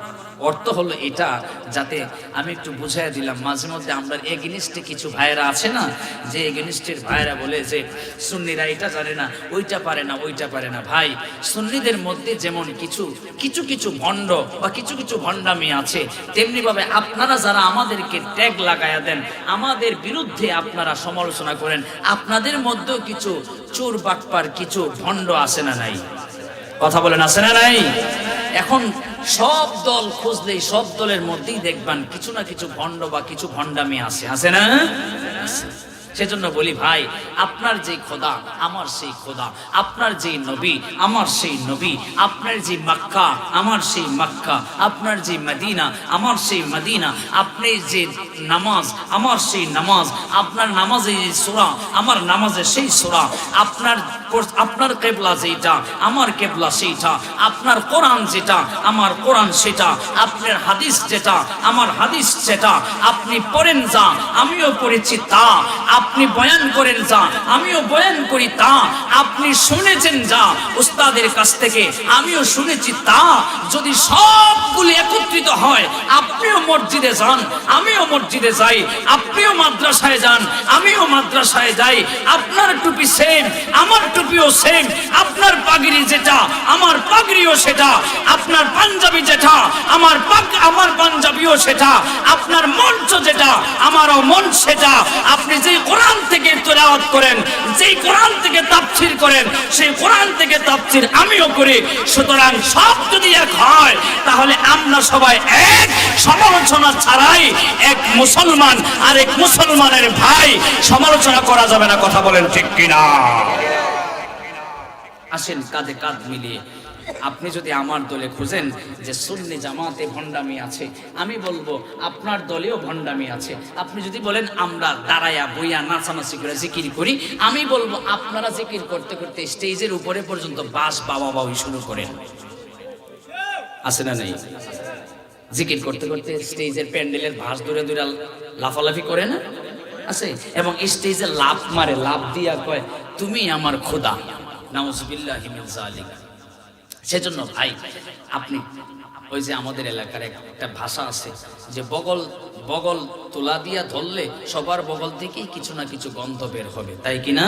অর্থ হলো এটা, যাতে আমি একটু বুঝাই দিলাম। মাঝে মধ্যে আমরা এগেনিস্টে কিছু ভাইয়েরা আছে না, যে এগেনিস্টের ভাইয়েরা বলে যে সুন্নিরা এটা জানে না, ওইটা পারে না, ওইটা পারে না। ভাই, সুন্নিদের মধ্যে যেমন কিছু ভণ্ড বা কিছু ভণ্ডামি আছে, তেমনি ভাবে আপনারা যারা আমাদেরকে ট্যাগ লাগায়া দেন, আমাদের বিরুদ্ধে আপনারা সমালোচনা করেন, আপনাদের মধ্যেও কিছু চোর বাটপার কিছু ভণ্ড আছে না নাই? কথা বলেন, আছে না নাই? এখন সব দল খুঁজলেই সব দলের মধ্যেই দেখবেন কিছু না কিছু ভণ্ড বা কিছু ভণ্ডামি আছে না? সেজন্য বলি ভাই, আপনার যে খোদা আমার সেই খোদা, আপনার যে নবী আমার সেই নবী, আপনার যে মক্কা আমার সেই মক্কা, আপনার যে মদিনা আমার সেই মদিনা, আপনার যে নামাজ আমার সেই নামাজ, আপনার নামাজে যে সূরা আমার নামাজে সেই সূরা, আপনার কিবলা যেটা আমার কিবলা সেইটা, আপনার কোরআন যেটা আমার কোরআন সেটা, আপনার হাদিস যেটা আমার হাদিস সেটা। আপনি পড়েন যা আমিও পড়েছি তা, আপনি বয়ান করেন যা আমিও বয়ান করি তা, আপনি শুনেছেন যা উস্তাদের কাছ থেকে আমিও শুনেছি তা। যদি সবগুলো একত্রিত হয়, আপনিও মসজিদে যান আমিও মসজিদে যাই, আপনিও মাদ্রাসায় যান আমিও মাদ্রাসায় যাই, আপনার টুপি সেম আমার টুপিও সেম, আপনার পাগড়ি যেটা আমার পাগড়িও সেটা, আপনার পাঞ্জাবি যেটা আমার পাঞ্জাবিও সেটা, আপনার মঞ্চ যেটা আমারও মঞ্চ সেটা। আপনি যে কোরআন থেকে তেলাওয়াত করেন, যেই কোরআন থেকে তাফসীর করেন, সেই কোরআন থেকে তাফসীর আমিও করি। সুতরাং সব যদি এক হয়, তাহলে আমরা সবাই এক, সমালোচনা ছাড়াই এক মুসলমান আর এক মুসলমানের ভাই, সমালোচনা করা যাবে না। কথা বলেন ঠিক কিনা? আসেন কাঁধে কাঁধ মিলিয়ে, আপনি যদি আমার দলে খুঁজেন যে সুন্নি জামাতে ভণ্ডামি আছে, আমি বলবো আপনার দলেও ভণ্ডামি আছে। আপনি যদি বলেন আমরা দাঁড়ায়া বইয়া নাচানাচি করে জিকির করি, আমি বলবো আপনারা জিকির করতে করতে স্টেজের উপরে পর্যন্ত বাস বাবা বাবু শুরু করেন। আছে না নেই? জিকির করতে করতে স্টেজের প্যান্ডেলের ভাস ধরে ধরে লাফালাফি করে না আছে, এবং স্টেজে লাফ মারে, লাফ দিয়া কয় তুমি আমার খোদা। নাউজুবিল্লাহি মিন যালিক। সেজন্য ভাই, আপনি ওই যে আমাদের এলাকার একটা ভাষা আছে যে বগল তোলা দিয়া ধরলে সবার বগল থেকেই কিছু না কিছু গন্ধ বের হবে, তাই কিনা?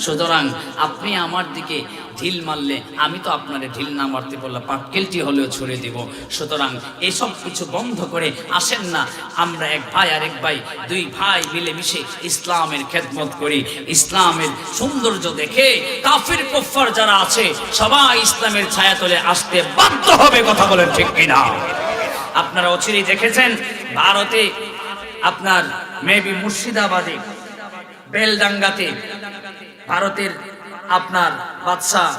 সুতরাং আপনি আমার দিকে ঢিল মারলে আমি তো আপনারে ঢিল না মারতে বললে পাটকেলটি হলেও ছুড়ে দিব। সুতরাং এসব কিছু বন্ধ করে আসেন না, আমরা এক ভাই আর এক ভাই, দুই ভাই মিলেমিশে ইসলামের খেদমত করি। ইসলামের সৌন্দর্য দেখে কাফির কুফফার যারা আছে সবাই ইসলামের ছায়াতলে আসতে বাধ্য হবে। কথা বলেন ঠিক কিনা? আপনারা অচিরেই দেখেছেন ভারতে, আপনার মেবি মুর্শিদাবাদে বেলডাঙ্গাতে ভারতের আপনার বাদশাহ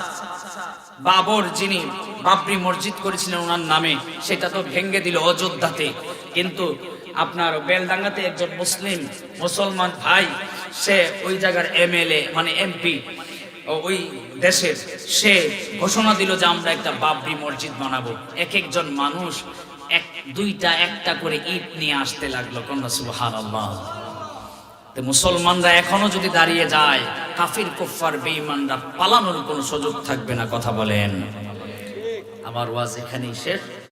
বাবর, যিনি বাবরি মসজিদ করেছিলেন ওনার নামে, সেটা তো ভেঙে দিল অযোধ্যাতে। কিন্তু আপনার বেলডাঙ্গাতে একজন মুসলমান ভাই, সে ওই জায়গার এমএলএ মানে এমপি ওই দেশের, সে ঘোষণা দিল যে আমরা একটা বাবরি মসজিদ বানাবো। এক একজন মানুষ দুইটা একটা করে ইট নিয়ে আসতে লাগলো। কন্যা সুবহানাল্লাহ। তো মুসলমানরা এখনো যদি দাঁড়িয়ে যায়, কাফির কুফফার বেঈমানরা পালানোর কোনো সুযোগ থাকবে না। কথা বলেন। আমার ওয়াজ এখানেই শেষ।